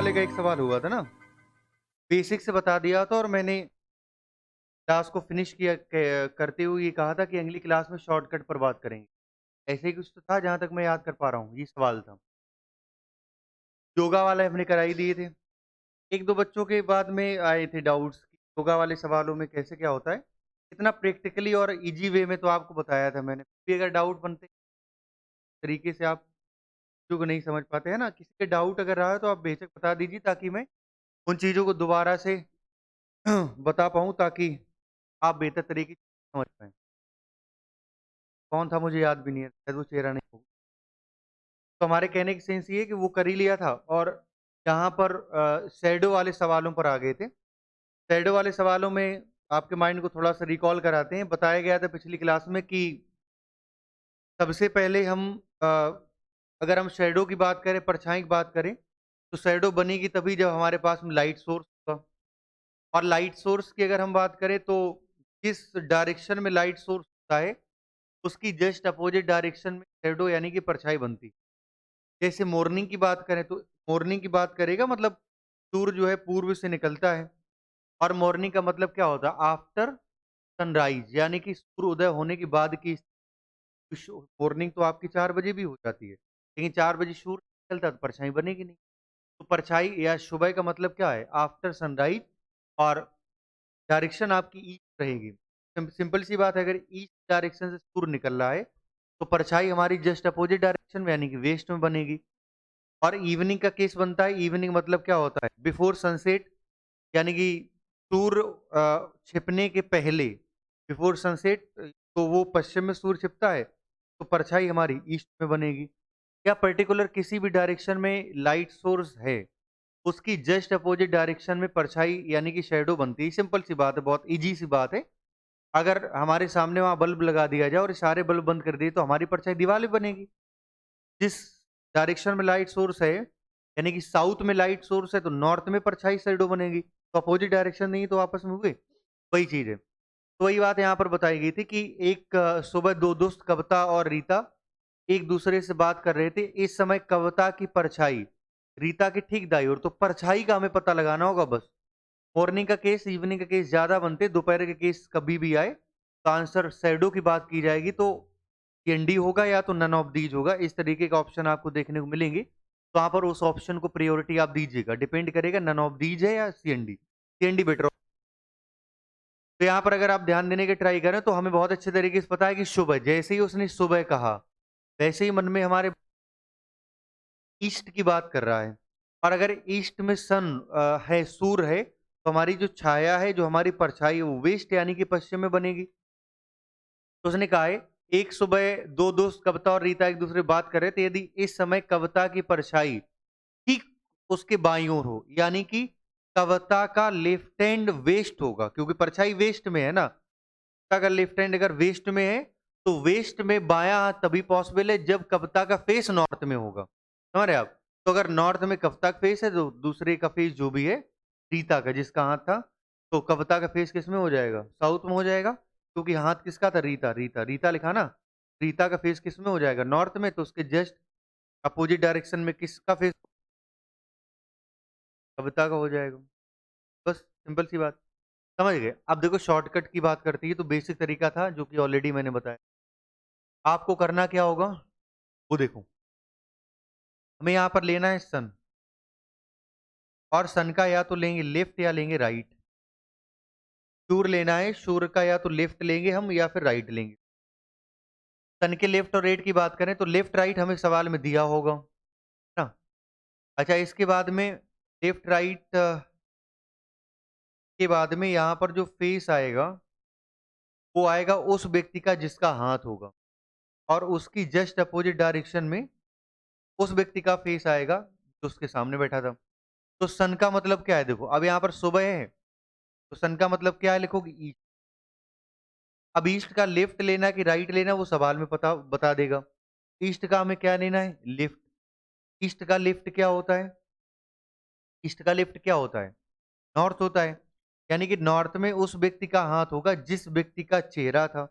वाले का एक सवाल हुआ था ना, बेसिक से बता दिया था और मैंने क्लास को फिनिश किया करते हुए ये कहा था कि अगली क्लास में शॉर्टकट पर बात करेंगे। ऐसे ही कुछ तो था जहाँ तक मैं याद कर पा रहा हूँ, ये सवाल था। योगा वाले हमने कराई दिए थे। 1-2 बच्चों के बाद में आए थे डाउट्स कि योगा वाले सवालों में कैसे क्या होता है। इतना प्रैक्टिकली और ईज़ी वे में तो आपको बताया था मैंने। फिर भी अगर डाउट बनते तरीके से आप चीज़ों को नहीं समझ पाते हैं ना, किसी के डाउट अगर रहा है तो आप बेशक बता दीजिए ताकि मैं उन चीज़ों को दोबारा से बता पाऊँ ताकि आप बेहतर तरीके से समझ पाएँ। कौन था मुझे याद भी नहीं है, शायद वो चेहरा नहीं होगा। तो हमारे कहने की सेंस ये है कि वो कर ही लिया था और यहाँ पर शैडो वाले सवालों पर आ गए थे। शैडो वाले सवालों में आपके माइंड को थोड़ा-सा रिकॉल कराते हैं। बताया गया था पिछली क्लास में कि सबसे पहले हम अ, अगर हम शैडो की बात करें, परछाई की बात करें, तो शैडो बनेगी तभी जब हमारे पास में लाइट सोर्स होगा। और लाइट सोर्स की अगर हम बात करें तो जिस डायरेक्शन में लाइट सोर्स होता है, उसकी जस्ट अपोज़िट डायरेक्शन में शैडो यानी कि परछाई बनती है। जैसे मॉर्निंग की बात करें तो मॉर्निंग की बात करेगा मतलब सूर्य जो है पूर्व से निकलता है और मॉर्निंग का मतलब क्या होता है? आफ्टर सनराइज़ यानी कि सूर्य उदय होने के बाद की मॉर्निंग तो आपकी 4 बजे भी हो जाती है। लेकिन 4 बजे सूर्य निकलता है तो परछाई बनेगी नहीं। तो परछाई या सुबह का मतलब क्या है? आफ्टर सनराइज़ और डायरेक्शन आपकी ईस्ट रहेगी। सिंपल सी बात है अगर ईस्ट डायरेक्शन से सूर्य निकल रहा है, तो परछाई हमारी जस्ट अपोज़िट डायरेक्शन में यानी कि वेस्ट में बनेगी। और इवनिंग का केस बनता है, इवनिंग मतलब क्या होता है? बिफोर सनसेट यानी कि सूर्य छिपने के पहले, बिफोर सनसेट तो वो पश्चिम में सूर्य छिपता है, तो परछाई हमारी ईस्ट में बनेगी। या पर्टिकुलर किसी भी डायरेक्शन में लाइट सोर्स है, उसकी जस्ट अपोज़िट डायरेक्शन में परछाई यानी कि शैडो बनती है। सिंपल सी बात है, बहुत ईज़ी सी बात है। अगर हमारे सामने वहाँ बल्ब लगा दिया जाए और सारे बल्ब बंद कर दिए, तो हमारी परछाई दीवार में बनेगी। जिस डायरेक्शन में लाइट सोर्स है, यानी कि साउथ में लाइट सोर्स है, तो नॉर्थ में परछाई शैडो बनेगी। तो अपोज़िट डायरेक्शन नहीं है, तो आपस में हुए, वही चीज़ है। तो वही बात यहाँ पर बताई गई थी कि एक सुबह 2 दोस्त कविता और रीता एक-दूसरे से बात कर रहे थे। इस समय कविता की परछाई रीता के ठीक दाईं ओर, तो परछाई का हमें पता लगाना होगा बस। मॉर्निंग का केस, इवनिंग का केस ज़्यादा बनते, दोपहर के केस कभी भी आए, तो आंसर शैडो की बात की जाएगी तो एनडी होगा या तो नन ऑफ दीज़ होगा, इस तरीके का ऑप्शन आपको देखने को मिलेंगे। तो वहाँ पर उस ऑप्शन को प्रायोरिटी आप दीजिएगा, डिपेंड करेगा नन ऑफ दीज़ है या सीएनडी। सीएनडी बेटर तो यहाँ पर अगर आप ध्यान देने की ट्राई करें तो हमें बहुत अच्छे तरीके से पता है कि सुबह, जैसे ही उसने सुबह कहा, वैसे ही मन में हमारे ईस्ट की बात कर रहा है। और अगर ईस्ट में सन है, सूर्य है, तो हमारी जो छाया है, जो हमारी परछाई है, वो वेस्ट यानी कि पश्चिम में बनेगी। तो उसने कहा है, एक सुबह 2 दोस्त कविता और रीता एक-दूसरे से बात कर रहे थे, यदि इस समय कविता की परछाई ठीक उसके बाईं ओर हो, यानी कि कविता का लेफ्ट हैंड वेस्ट होगा, क्योंकि परछाई वेस्ट में है ना। अगर लेफ्ट हैंड अगर वेस्ट में है, तो वेस्ट में बायाँ हाथ तभी पॉसिबल है जब कविता का फेस नॉर्थ में होगा। समझ रहे आप? तो अगर नॉर्थ में कविता का फेस है, तो दूसरे का फेस जो भी है, रीता का जिसका हाथ था, तो कविता का फेस किसमें हो जाएगा? साउथ में हो जाएगा, क्योंकि हाथ किसका था? रीता लिखा ना? रीता का फेस किसमें हो जाएगा? नॉर्थ में, तो उसके जस्ट अपोजिट डायरेक्शन में किसका फेस? कविता का हो जाएगा। बस सिंपल सी बात। समझ गए? अब देखो शॉर्टकट की बात करते हैं, तो बेसिक तरीका था जो कि ऑलरेडी मैंने बताया। आपको करना क्या होगा? वो देखो, हमें यहाँ पर लेना है सन और सन का या तो लेंगे लेफ्ट या लेंगे राइट। सूर्य लेना है, सूर्य का या तो लेफ्ट लेंगे हम या फिर राइट लेंगे। सन के लेफ्ट और राइट की बात करें तो लेफ्ट राइट हमें सवाल में दिया होगा, है ना? अच्छा, इसके बाद में लेफ्ट राइट के बाद में यहाँ पर जो फेस आएगा, वो आएगा उस व्यक्ति का जिसका हाथ होगा और उसकी जस्ट अपोजिट डायरेक्शन में उस व्यक्ति का फेस आएगा जो उसके सामने बैठा था। तो सन का मतलब क्या है? देखो, अब यहाँ पर सुबह है, तो सन का मतलब क्या है? लिखोगे ईस्ट। अब ईस्ट का लेफ्ट लेना कि राइट लेना वो सवाल में पता बता देगा। ईस्ट का हमें क्या लेना है? लेफ्ट। ईस्ट का लेफ्ट क्या होता है? ईस्ट का लेफ्ट क्या होता है? नॉर्थ होता है। यानी कि नॉर्थ में उस व्यक्ति का हाथ होगा जिस व्यक्ति का चेहरा था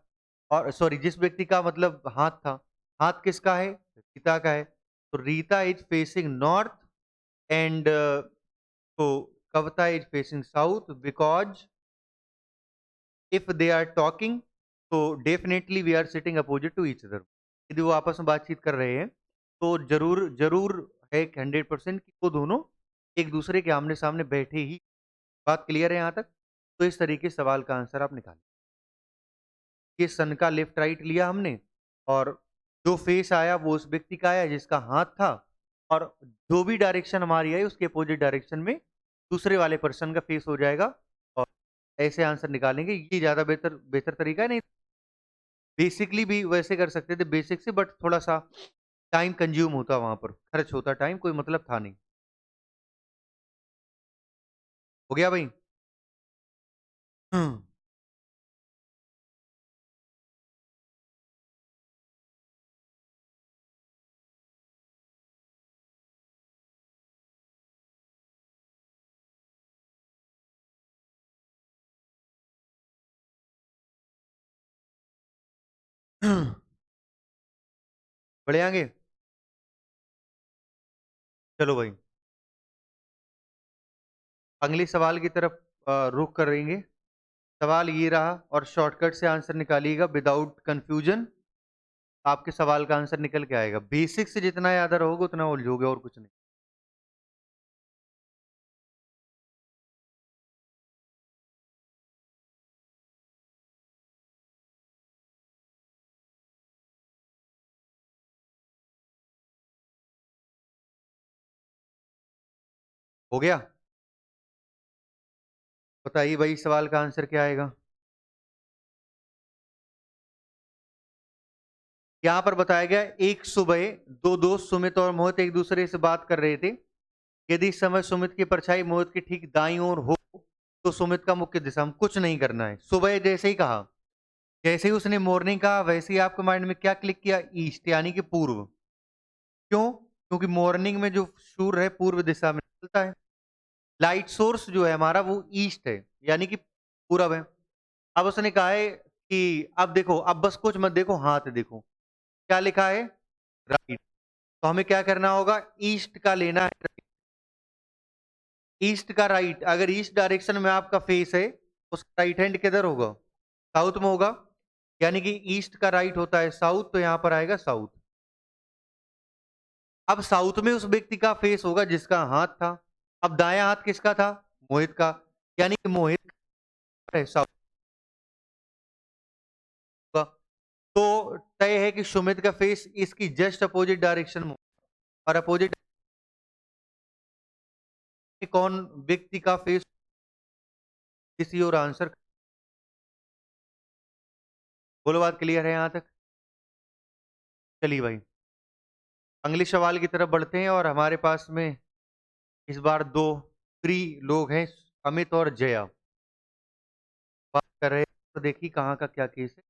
और सॉरी जिस व्यक्ति का मतलब हाथ था। हाथ किसका है? रीता का है। तो Rita is facing north and तो Kavita is facing south because if they are talking तो definitely we are sitting opposite to each other. यदि वो आपस में बातचीत कर रहे हैं तो जरूर जरूर है 100% कि वो दोनों एक दूसरे के आमने सामने बैठे ही। बात क्लियर है यहाँ तक? तो इस तरीके से सवाल का आंसर आप निकालें। ये सन का लेफ्ट राइट लिया हमने, और जो फेस आया वो उस व्यक्ति का आया जिसका हाथ था, और जो भी डायरेक्शन हमारी आई उसके अपोजिट डायरेक्शन में दूसरे वाले पर्सन का फेस हो जाएगा, और ऐसे आंसर निकालेंगे। ये ज्यादा बेहतर बेहतर तरीका है। नहीं, बेसिकली भी वैसे कर सकते थे बेसिक से, बट थोड़ा सा टाइम कंज्यूम होता, वहां पर खर्च होता टाइम, कोई मतलब था नहीं। हो गया भाई? बढ़े आगे? चलो भाई, अगले सवाल की तरफ रुख करेंगे। सवाल ये रहा, और शॉर्टकट से आंसर निकालिएगा विदाउट कंफ्यूजन। आपके सवाल का आंसर निकल के आएगा। बेसिक से जितना याद रहोगे उतना उलझोगे, और कुछ नहीं। हो गया? बताइए भाई, सवाल का आंसर क्या आएगा? यहाँ पर बताया गया, एक सुबह दो दोस्त सुमित और मोहित एक दूसरे से बात कर रहे थे। यदि इस समय सुमित की परछाई मोहित की ठीक दाईं ओर हो तो सुमित का मुख्य दिशा, हम कुछ नहीं करना है। सुबह जैसे ही कहा, जैसे ही उसने मॉर्निंग कहा, वैसे ही आपके माइंड में क्या क्लिक किया? ईस्ट, यानी कि पूर्व। क्यों? क्योंकि मॉर्निंग में जो सूर्य है पूर्व दिशा में चलता है। लाइट सोर्स जो है हमारा वो ईस्ट है, यानी कि पूरब है। अब उसने कहा है कि अब देखो, अब बस कुछ मत देखो, हाथ देखो क्या लिखा है, राइट। तो हमें क्या करना होगा? ईस्ट का लेना है। ईस्ट का राइट, अगर ईस्ट डायरेक्शन में आपका फेस है, उसका राइट हैंड किधर होगा? साउथ में होगा। यानी कि ईस्ट का राइट होता है साउथ, तो यहां पर आएगा साउथ। अब साउथ में उस व्यक्ति का फेस होगा जिसका हाथ था। अब दायां हाथ किसका था? मोहित का। यानी कि मोहित है साउथ का। तो तय है कि सुमित का फेस इसकी जस्ट अपोजिट डायरेक्शन में, और अपोजिट कौन व्यक्ति का फेस किसी और आंसर। बोलो, बात क्लियर है यहाँ तक? चलिए भाई, अगले सवाल की तरफ बढ़ते हैं, और हमारे पास में इस बार दो फ्री लोग हैं, अमित और जया, बात कर रहे हैं। तो देखिए कहाँ का क्या केस है।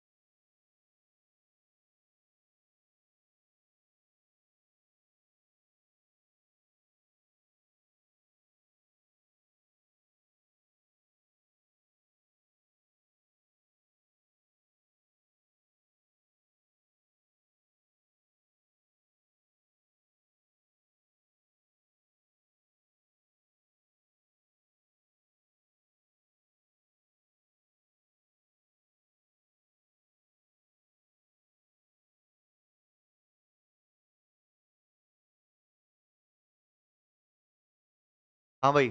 हाँ भाई,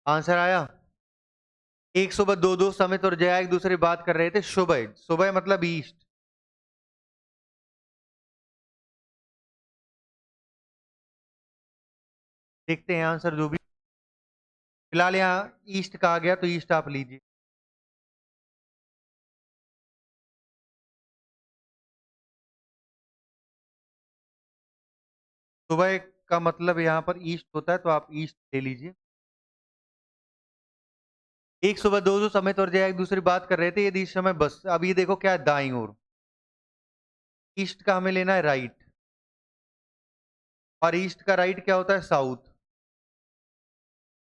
आंसर आया। एक सुबह दो दोस्त अमित और जया एक दूसरे से बात कर रहे थे। सुबह, सुबह मतलब ईस्ट। देखते हैं आंसर जो भी। फिलहाल यहाँ ईस्ट का आ गया, तो ईस्ट आप लीजिए। सुबह का मतलब यहाँ पर ईस्ट होता है, तो आप ईस्ट ले लीजिए। एक सुबह दो दोस्त अमित और जया एक दूसरे से बात कर रहे थे। यदि इस समय बस, अब ये देखो क्या है, दाईं ओर। ईस्ट का हमें लेना है राइट, और ईस्ट का राइट क्या होता है? साउथ।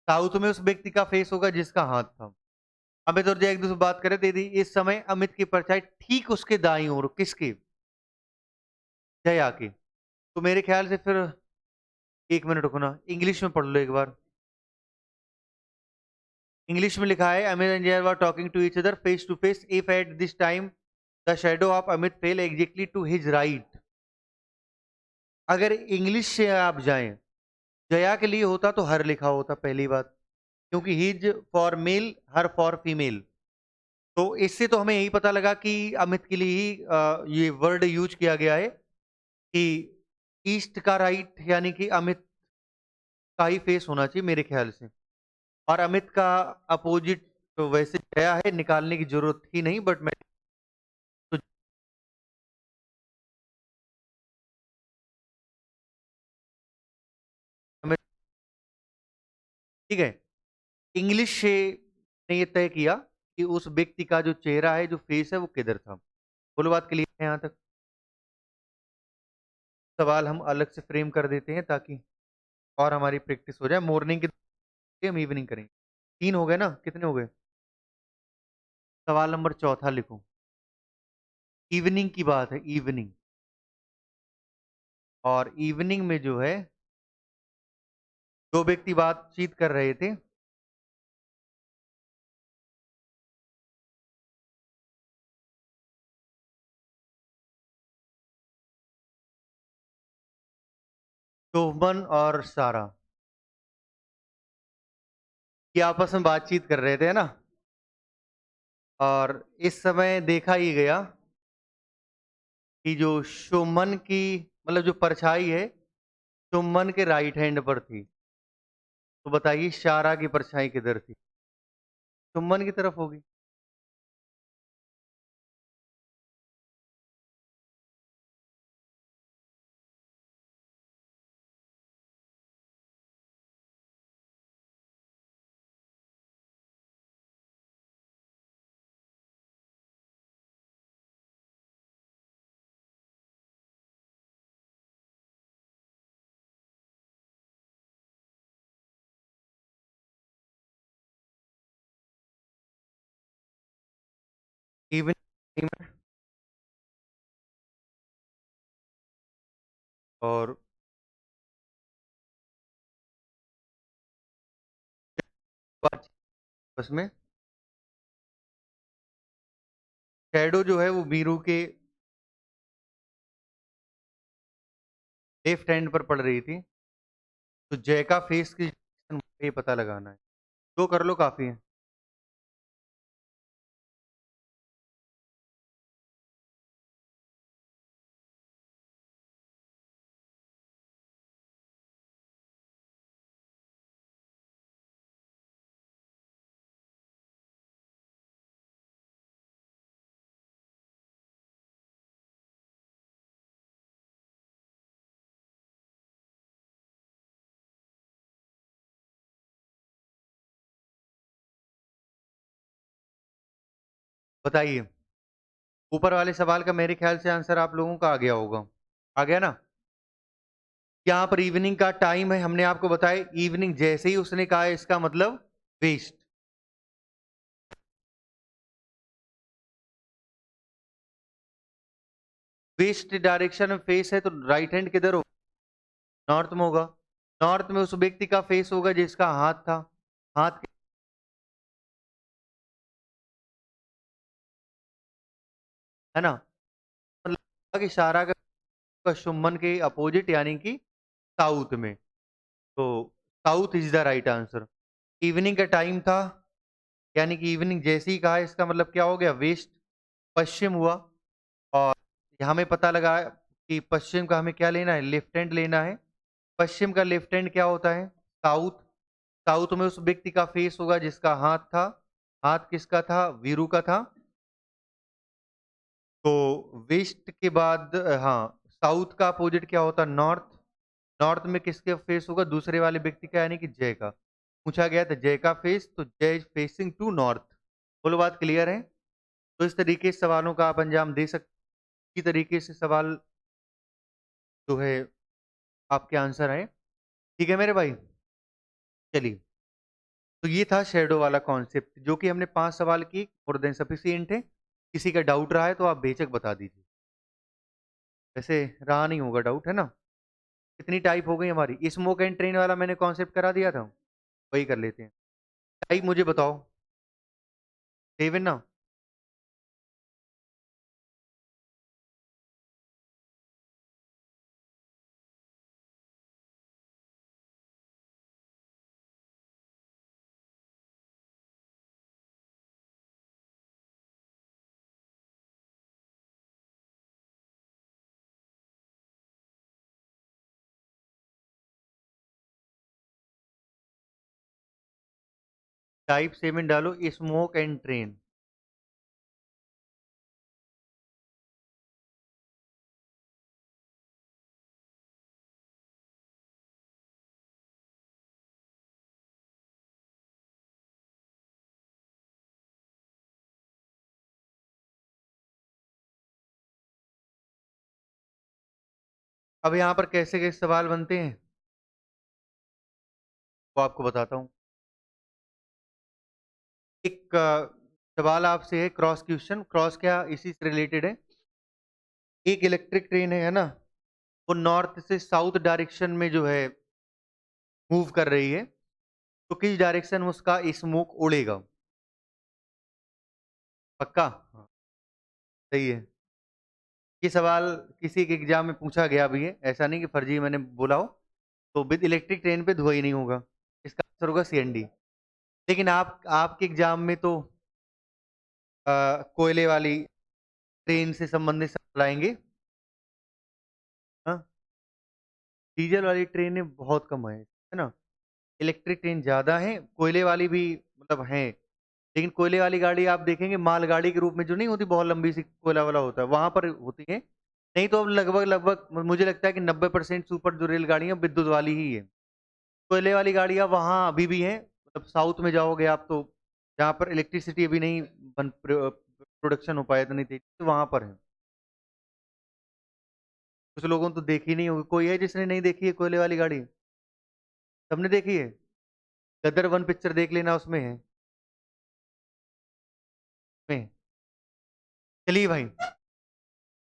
साउथ में उस व्यक्ति का फेस होगा जिसका हाथ था। अमित और जय एक दूसरे से बात करे थे। यदि इस समय अमित की परछाई ठीक उसके दाईं ओर, किसके? जया के। तो मेरे ख्याल से फिर, एक मिनट रुकना, इंग्लिश में पढ़ लो एक बार। इंग्लिश में लिखा है Amit and Jay were talking to each other face to face if at this time the shadow of Amit fell exactly to his right. अगर इंग्लिश से आप जाएं, जया के लिए होता तो हर लिखा होता पहली बात, क्योंकि his for male, her for female. तो इससे तो हमें यही पता लगा कि अमित के लिए ही ये वर्ड यूज किया गया है कि ईस्ट का राइट, यानी कि अमित का ही फेस होना चाहिए मेरे ख्याल से। और अमित का अपोजिट तो वैसे जया है, निकालने की जरूरत ही नहीं, बट मैं तो अमित, ठीक है। इंग्लिश से ने ये तय किया कि उस व्यक्ति का जो चेहरा है, जो फेस है, वो किधर था। बोलो, बात क्लियर है यहाँ तक? सवाल हम अलग से फ्रेम कर देते हैं ताकि और हमारी प्रैक्टिस हो जाए। मॉर्निंग की हम इवनिंग करेंगे। तीन हो गए ना, कितने हो गए? सवाल नंबर चौथा लिखो। इवनिंग की बात है, इवनिंग। और इवनिंग में जो है, दो व्यक्ति बातचीत कर रहे थे। शोभन और सारा, ये आपस में बातचीत कर रहे थे, है ना। और इस समय देखा ही गया कि जो शोमन की, मतलब जो परछाई है, शोमन के राइट हैंड पर थी। तो बताइए सारा की परछाई किधर थी? शोमन की तरफ होगी। इवनिंग में। और बातचीत आपस में, शैडो जो है वो बीरू के लेफ्ट हैंड पर पड़ रही थी। तो जय का फेस की ये पता लगाना है। दो कर लो, काफी है। बताइए, ऊपर वाले सवाल का मेरे ख्याल से आंसर आप लोगों का आ गया होगा। आ गया ना? यहाँ पर इवनिंग का टाइम है, हमने आपको बताया इवनिंग, जैसे ही उसने कहा इसका मतलब वेस्ट। वेस्ट डायरेक्शन में फेस है, तो राइट हैंड किधर होगा? नॉर्थ में होगा। नॉर्थ में उस व्यक्ति का फेस होगा जिसका हाथ था। हाथ है ना। मतलब कि इशारा का शुम्भन के अपोजिट, यानी कि साउथ में। तो south is the right answer. Evening का टाइम था, यानी कि इवनिंग जैसे ही कहा इसका मतलब क्या हो गया? वेस्ट, पश्चिम हुआ। और हमें पता लगा कि पश्चिम का हमें क्या लेना है? लेफ्ट हैंड लेना है। पश्चिम का लेफ्ट हैंड क्या होता है? साउथ। साउथ में उस व्यक्ति का फेस होगा जिसका हाथ था। हाथ किसका था? वीरू का था। तो वेस्ट के बाद हाँ, साउथ का अपोजिट क्या होता? नॉर्थ। नॉर्थ में किसके फेस होगा? दूसरे वाले व्यक्ति का, यानी कि जय का। पूछा गया था जय का फेस, तो जय फेसिंग टू नॉर्थ। बोलो, बात क्लियर है? तो इस तरीके से सवालों का आप अंजाम दे सकते। इसी तरीके से सवाल जो है आपके आंसर है। ठीक है मेरे भाई, चलिए। तो ये था शेडो वाला कॉन्सेप्ट, जो कि हमने 5 सवाल की, मोर देन सफिशिएंट है। किसी का डाउट रहा है तो आप बेशक बता दीजिए। वैसे रहा नहीं होगा डाउट, है ना। कितनी टाइप हो गई हमारी? स्मोक एंड ट्रेन वाला मैंने कॉन्सेप्ट करा दिया था, वही कर लेते हैं। भाई मुझे बताओ, सेवन ना? टाइप 7 डालो, स्मोक एंड ट्रेन। अब यहाँ पर कैसे कैसे सवाल बनते हैं वो आपको बताता हूँ। एक सवाल आपसे है, क्रॉस क्वेश्चन। क्रॉस क्या, इसी से रिलेटेड है। एक इलेक्ट्रिक ट्रेन है ना, वो नॉर्थ से साउथ डायरेक्शन में जो है मूव कर रही है, तो किस डायरेक्शन में उसका स्मोक उड़ेगा? पक्का? हाँ, सही है। ये सवाल किसी के एग्जाम में पूछा गया भी है, ऐसा नहीं कि फर्जी मैंने बोला हो। तो विद इलेक्ट्रिक ट्रेन पे धुआं ही नहीं होगा, इसका आंसर होगा सीएनडी। लेकिन आप आपके एग्जाम में तो कोयले वाली ट्रेन से संबंधित सवाल आएंगे। हाँ, डीजल वाली ट्रेनें बहुत कम है ना। इलेक्ट्रिक ट्रेन ज्यादा है, कोयले वाली भी मतलब है। लेकिन कोयले वाली गाड़ी आप देखेंगे मालगाड़ी के रूप में जो नहीं होती, बहुत लंबी सी कोयला वाला होता है, वहां पर होती है। नहीं तो अब लगभग लगभग मुझे लगता है कि 90% से ऊपर जो रेलगाड़ियां विद्युत वाली ही है। कोयले वाली गाड़ियां वहां अभी भी हैं, मतलब साउथ में जाओगे आप तो, जहाँ पर इलेक्ट्रिसिटी अभी नहीं बन प्रोडक्शन हो पाया इतनी तेजी तो वहां पर है। कुछ लोगों ने तो देखी नहीं होगी, कोई है जिसने नहीं देखी है कोयले वाली गाड़ी? सबने देखी है। गदर 1 पिक्चर देख लेना, उसमें है। में चलिए भाई,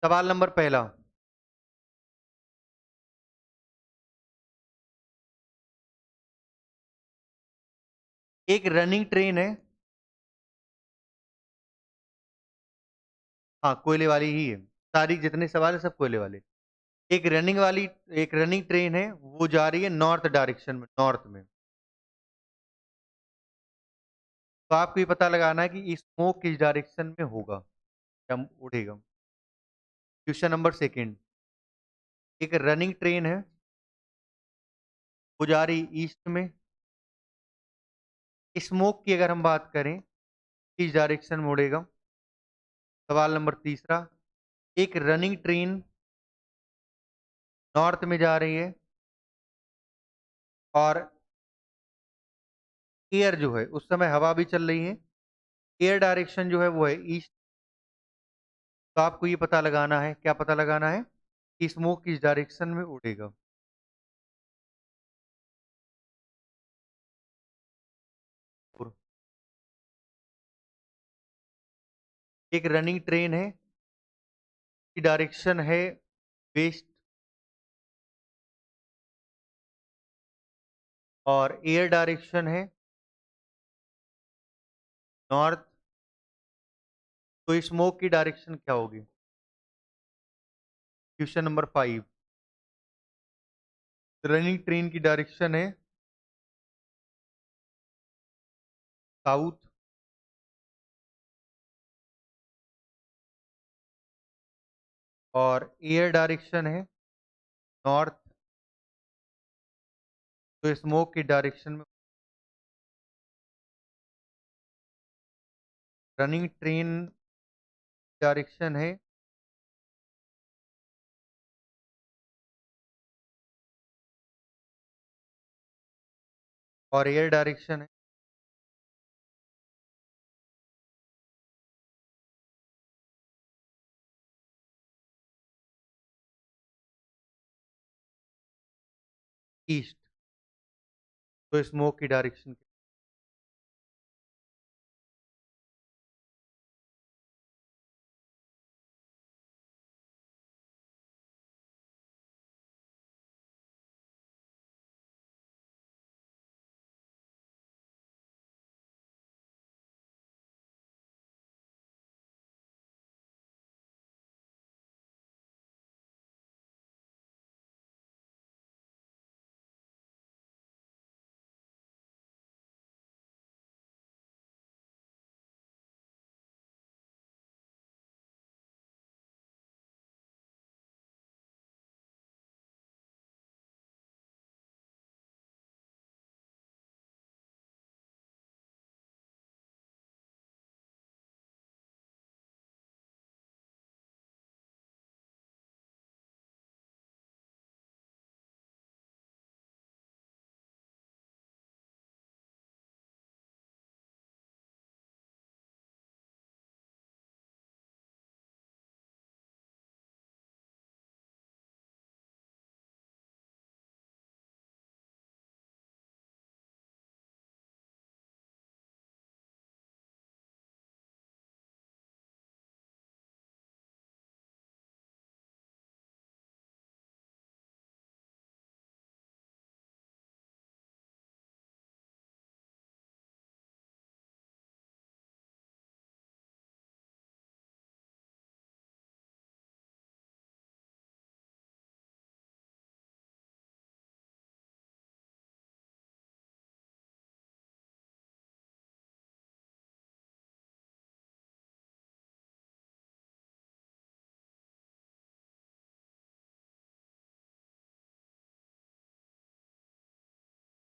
सवाल नंबर पहला। एक रनिंग ट्रेन है। हाँ, कोयले वाली ही है। सारी जितने सवाल है सब कोयले वाले। एक रनिंग वाली, एक रनिंग ट्रेन है, वो जा रही है नॉर्थ डायरेक्शन में, नॉर्थ में। तो आपको ये पता लगाना है कि स्मोक किस डायरेक्शन में होगा या उड़ेगा। Question number second. एक रनिंग ट्रेन है, वो जा रही ईस्ट में। स्मोक की अगर हम बात करें, किस डायरेक्शन में उड़ेगा? सवाल नंबर तीसरा। एक रनिंग ट्रेन नॉर्थ में जा रही है, और एयर जो है उस समय हवा भी चल रही है, एयर डायरेक्शन जो है वो है ईस्ट। तो आपको ये पता लगाना है, क्या पता लगाना है? कि स्मोक किस डायरेक्शन में उड़ेगा। और एक रनिंग ट्रेन है, की डायरेक्शन है वेस्ट, और एयर डायरेक्शन है नॉर्थ। तो स्मोक की डायरेक्शन क्या होगी? Question number 5। रनिंग ट्रेन की डायरेक्शन है साउथ, और एयर डायरेक्शन है नॉर्थ। तो स्मोक की डायरेक्शन में, रनिंग ट्रेन डायरेक्शन है और एयर डायरेक्शन है ईस्ट। तो स्मोक की डायरेक्शन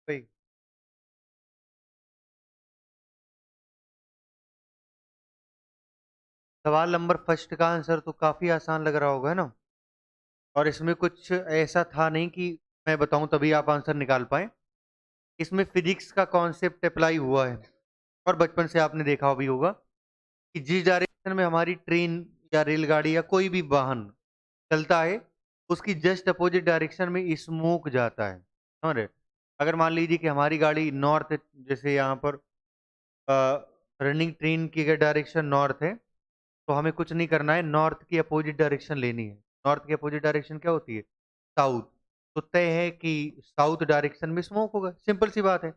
भाई सवाल नंबर फर्स्ट का आंसर तो काफी आसान लग रहा होगा, है ना? और इसमें कुछ ऐसा था नहीं कि मैं बताऊं तभी आप आंसर निकाल पाए। इसमें फिजिक्स का कॉन्सेप्ट अप्लाई हुआ है और बचपन से आपने देखा भी होगा कि जिस डायरेक्शन में हमारी ट्रेन या रेलगाड़ी या कोई भी वाहन चलता है, उसकी जस्ट अपोजिट डायरेक्शन में स्मोक जाता है, समझ रहे? अगर मान लीजिए कि हमारी गाड़ी नॉर्थ, जैसे यहाँ पर रनिंग ट्रेन की अगर डायरेक्शन नॉर्थ है, तो हमें कुछ नहीं करना है, नॉर्थ की अपोजिट डायरेक्शन लेनी है। नॉर्थ की अपोजिट डायरेक्शन क्या होती है? साउथ। तो तय है कि साउथ डायरेक्शन में स्मोक होगा, सिंपल सी बात है।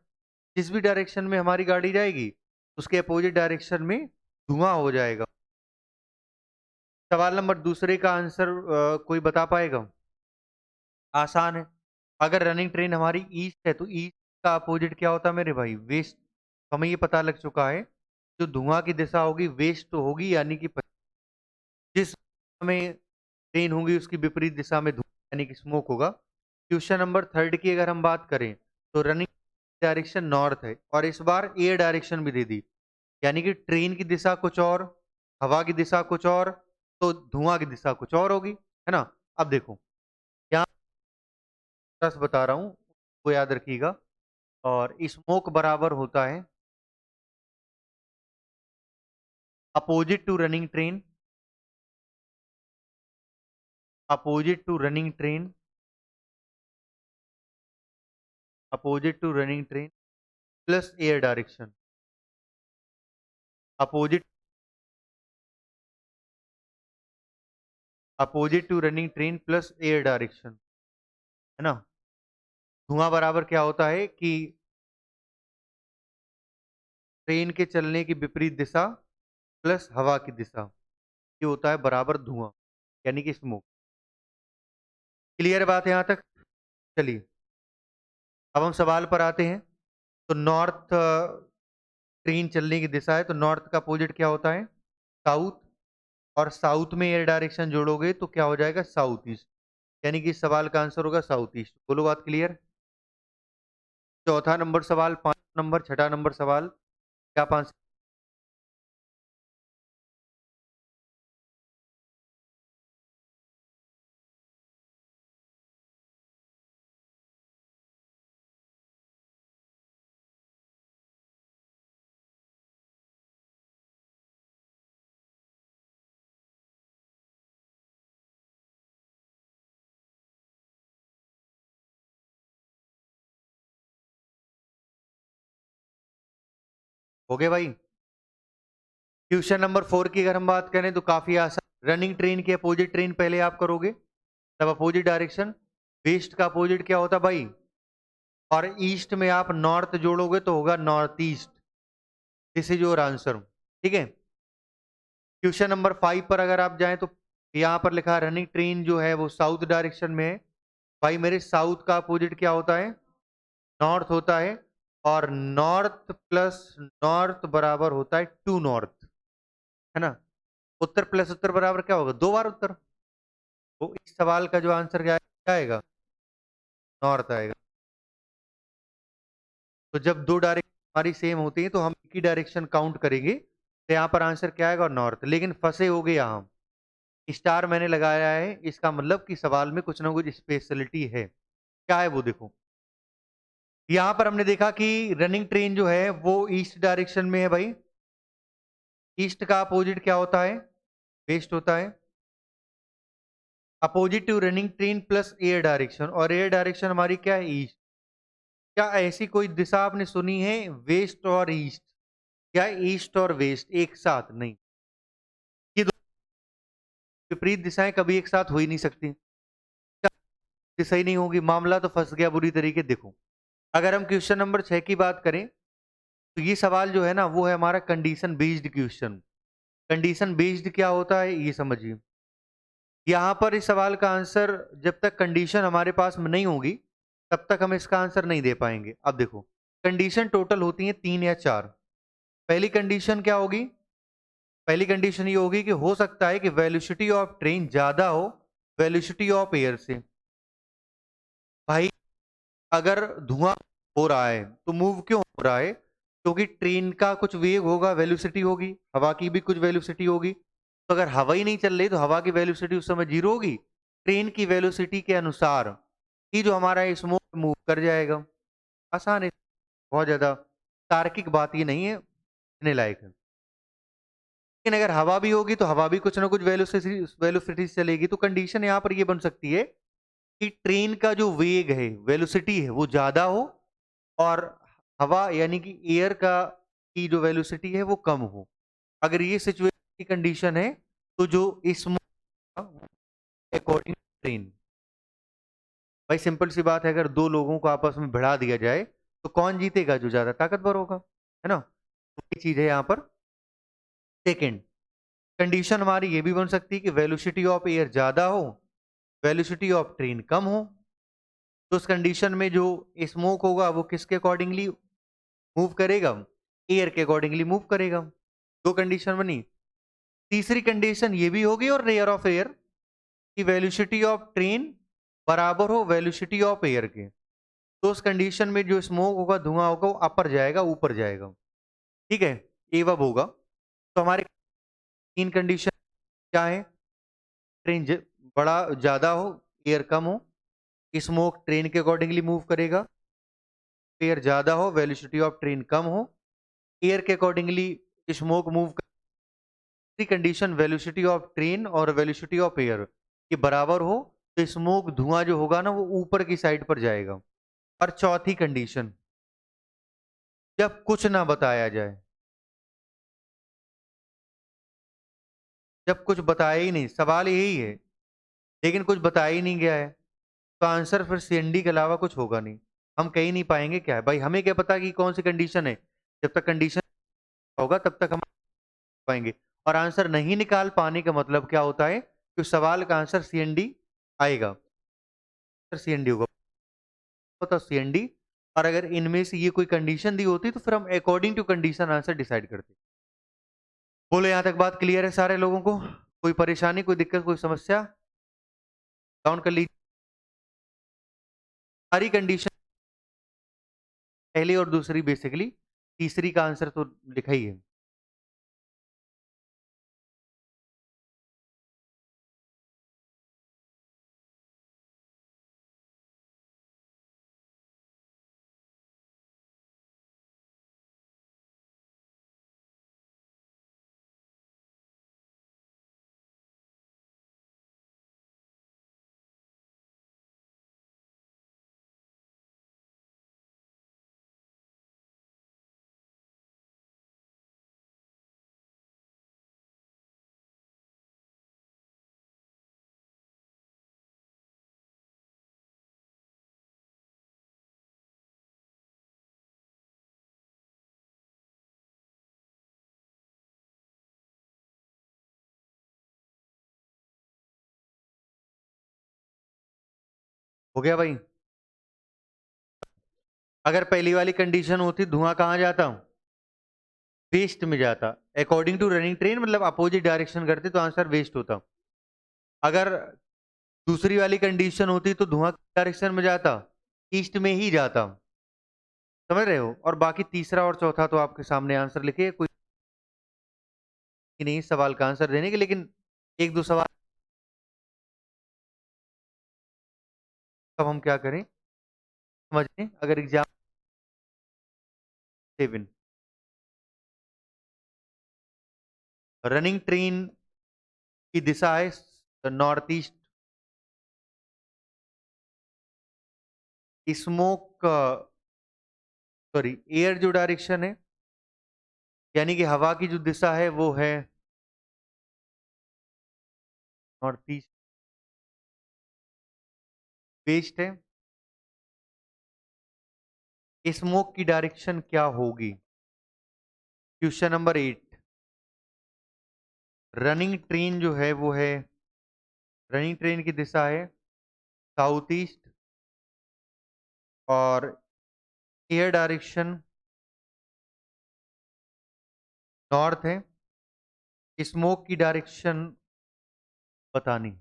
जिस भी डायरेक्शन में हमारी गाड़ी जाएगी, उसके अपोजिट डायरेक्शन में धुआं हो जाएगा। सवाल नंबर दूसरे का आंसर कोई बता पाएगा? आसान है। अगर रनिंग ट्रेन हमारी ईस्ट है, तो ईस्ट का अपोजिट क्या होता है मेरे भाई? वेस्ट। हमें ये पता लग चुका है, जो धुआं की दिशा होगी वेस्ट तो होगी, यानी कि जिस हमें ट्रेन होगी उसकी विपरीत दिशा में धुआं यानी कि स्मोक होगा। क्वेश्चन नंबर थर्ड की अगर हम बात करें, तो रनिंग डायरेक्शन नॉर्थ है और इस बार एयर डायरेक्शन भी दे दी, यानी कि ट्रेन की दिशा कुछ और, हवा की दिशा कुछ और, तो धुआं की दिशा कुछ और होगी, है ना? अब देखो, यहाँ बस बता रहा हूँ, वो याद रखिएगा। और स्मोक बराबर होता है opposite to running train, opposite to running train, opposite to running train plus air direction, opposite opposite to running train plus air direction, है ना? धुआं बराबर क्या होता है कि ट्रेन के चलने की विपरीत दिशा प्लस हवा की दिशा, ये होता है बराबर धुआं, यानी कि स्मोक। क्लियर बात है यहां तक? चलिए, अब हम सवाल पर आते हैं। तो नॉर्थ ट्रेन चलने की दिशा है, तो नॉर्थ का अपोजिट क्या होता है? साउथ। और साउथ में एयर डायरेक्शन जोड़ोगे तो क्या हो जाएगा? South east. यानी कि इस सवाल का आंसर होगा साउथ ईस्ट। बोलो, बात क्लियर? चौथा नंबर सवाल, पांच नंबर, छठा नंबर सवाल, क्या आप आंसर? हो गए भाई? क्वेश्चन नंबर फोर की अगर हम बात करें तो काफी आसान। रनिंग ट्रेन के अपोजिट ट्रेन पहले आप करोगे, तब अपोजिट डायरेक्शन। वेस्ट का अपोजिट क्या होता भाई? और ईस्ट में आप नॉर्थ जोड़ोगे तो होगा north east. This is your answer, ठीक है? क्वेश्चन नंबर फाइव पर अगर आप जाएं, तो यहाँ पर लिखा रनिंग ट्रेन जो है वो साउथ डायरेक्शन में है। भाई मेरे साउथ का अपोजिट क्या होता है? नॉर्थ होता है। और नॉर्थ प्लस नॉर्थ बराबर होता है टू नॉर्थ, है ना? उत्तर प्लस उत्तर बराबर क्या होगा? दो बार उत्तर। तो इस सवाल का जो आंसर क्या आएगा? नॉर्थ आएगा। तो जब दो डायरेक्शन हमारी सेम होती है तो हम एक ही डायरेक्शन काउंट करेंगे, तो यहाँ पर आंसर क्या आएगा? नॉर्थ। लेकिन फंसे हो गए यहाँ, स्टार मैंने लगाया है, इसका मतलब कि सवाल में कुछ ना कुछ स्पेशलिटी है। क्या है वो? देखो, यहाँ पर हमने देखा कि रनिंग ट्रेन जो है वो ईस्ट डायरेक्शन में है भाई। ईस्ट का अपोजिट क्या होता है? वेस्ट होता है। Opposite to running train plus air direction, और एयर डायरेक्शन हमारी क्या है? ईस्ट। क्या ऐसी कोई दिशा आपने सुनी है वेस्ट और ईस्ट? क्या ईस्ट और वेस्ट एक साथ? नहीं, ये दो विपरीत दिशाएं कभी एक साथ हो ही नहीं सकती। क्या दिशा ही नहीं होगी, मामला तो फंस गया बुरी तरीके। देखो, अगर हम क्वेश्चन नंबर 6 की बात करें, तो ये सवाल जो है ना वो है हमारा condition based question. Condition based क्या होता है ये समझिए। यहाँ पर इस सवाल का आंसर, जब तक कंडीशन हमारे पास में नहीं होगी तब तक हम इसका आंसर नहीं दे पाएंगे। अब देखो, कंडीशन टोटल होती है तीन या चार। पहली कंडीशन क्या होगी? पहली कंडीशन ये होगी कि हो सकता है कि वेलोसिटी ऑफ ट्रेन ज्यादा हो वेलोसिटी ऑफ एयर से। भाई अगर धुआं हो रहा है। तो मूव क्यों हो रहा है? क्योंकि ट्रेन का कुछ वेग होगा, वेलोसिटी होगी, हवा की भी कुछ वेलोसिटी होगी। तो अगर हवा ही नहीं चल रही तो हवा की वेलोसिटी उस समय 0 होगी। ट्रेन की वेलोसिटी के अनुसार ही जो हमारा स्मोक मूव कर जाएगा। आसान है, बहुत ज़्यादा तार्किक बात ये नहीं है, कहने लायक है। लेकिन अगर हवा भी होगी तो हवा भी कुछ ना कुछ वेलोसिटी से चलेगी। तो कंडीशन यहाँ पर ये बन सकती है कि ट्रेन का जो वेग है, वेलोसिटी है, वो ज़्यादा हो और हवा यानी कि एयर का की जो वेलोसिटी है वो कम हो। अगर ये सिचुएशन की कंडीशन है तो जो स्मोक अकॉर्डिंग ट्रेन, भाई सिंपल सी बात है, अगर दो लोगों को आपस में भिड़ा दिया जाए तो कौन जीतेगा? जो ज्यादा ताकतवर होगा, है ना? तो ये चीज है यहाँ पर। सेकेंड कंडीशन हमारी ये भी बन सकती है कि वेलोसिटी ऑफ एयर ज्यादा हो, वेलोसिटी ऑफ ट्रेन कम हो। तो उस कंडीशन में जो स्मोक होगा वो किसके अकॉर्डिंगली मूव करेगा? एयर के अकॉर्डिंगली मूव करेगा। दो कंडीशन बनी। तीसरी कंडीशन ये भी होगी और रेयर ऑफ एयर की वेलोसिटी ऑफ ट्रेन बराबर हो वेलोसिटी ऑफ एयर के। तो उस कंडीशन में जो स्मोक होगा, धुआं होगा, वो अपर जाएगा, ऊपर जाएगा। ठीक है, ये वब होगा। तो हमारे तीन कंडीशन क्या है? ट्रेन बड़ा ज्यादा हो, एयर कम हो, स्मोक ट्रेन के अकॉर्डिंगली मूव करेगा। एयर ज्यादा हो, वेलोसिटी ऑफ ट्रेन कम हो, एयर के अकॉर्डिंगली स्मोक मूव। तीसरी कंडीशन वेलोसिटी ऑफ ट्रेन और वेलोसिटी ऑफ एयर ये बराबर हो तो स्मोक धुआं जो होगा ना वो ऊपर की साइड पर जाएगा। और चौथी कंडीशन, जब कुछ ना बताया जाए, जब कुछ बताया ही नहीं, सवाल यही है लेकिन कुछ बताया ही नहीं गया है, तो आंसर फिर सीएनडी के अलावा कुछ होगा नहीं। हम कह ही नहीं पाएंगे क्या है भाई, हमें क्या पता कि कौन सी कंडीशन है। जब तक कंडीशन होगा तब तक हम पाएंगे। और आंसर नहीं निकाल पाने का मतलब क्या होता है कि उस सवाल का आंसर सीएनडी आएगा, सीएनडी होगा, होता सीएनडी। और अगर इनमें से ये कोई कंडीशन दी होती तो फिर हम according to condition answer decide करते। बोलो यहां तक बात क्लियर है सारे लोगों को? कोई परेशानी, कोई दिक्कत, कोई समस्या? काउंट कर लीजिए सारी कंडीशन, पहली और दूसरी बेसिकली, तीसरी का आंसर तो लिखा ही है। हो गया भाई? अगर पहली वाली कंडीशन होती धुआं कहां जाता? वेस्ट में जाता। अकॉर्डिंग टू रनिंग ट्रेन मतलब अपोजिट डायरेक्शन करते तो आंसर वेस्ट होता। अगर दूसरी वाली कंडीशन होती तो धुआं डायरेक्शन में जाता, ईस्ट में ही जाता। समझ रहे हो? और बाकी तीसरा और चौथा तो आपके सामने आंसर लिखे, कोई नहीं सवाल का आंसर देने के, लेकिन एक दो सवाल अब हम क्या करें समझ लें। अगर एग्जाम 7 रनिंग ट्रेन की दिशा है north east, smoke sorry air जो डायरेक्शन है यानी कि हवा की जो दिशा है वो है नॉर्थ ईस्ट, वेस्ट है। स्मोक की डायरेक्शन क्या होगी? क्वेश्चन नंबर 8, रनिंग ट्रेन जो है वो है, रनिंग ट्रेन की दिशा है साउथ ईस्ट और एयर डायरेक्शन नॉर्थ है। स्मोक की डायरेक्शन बतानी।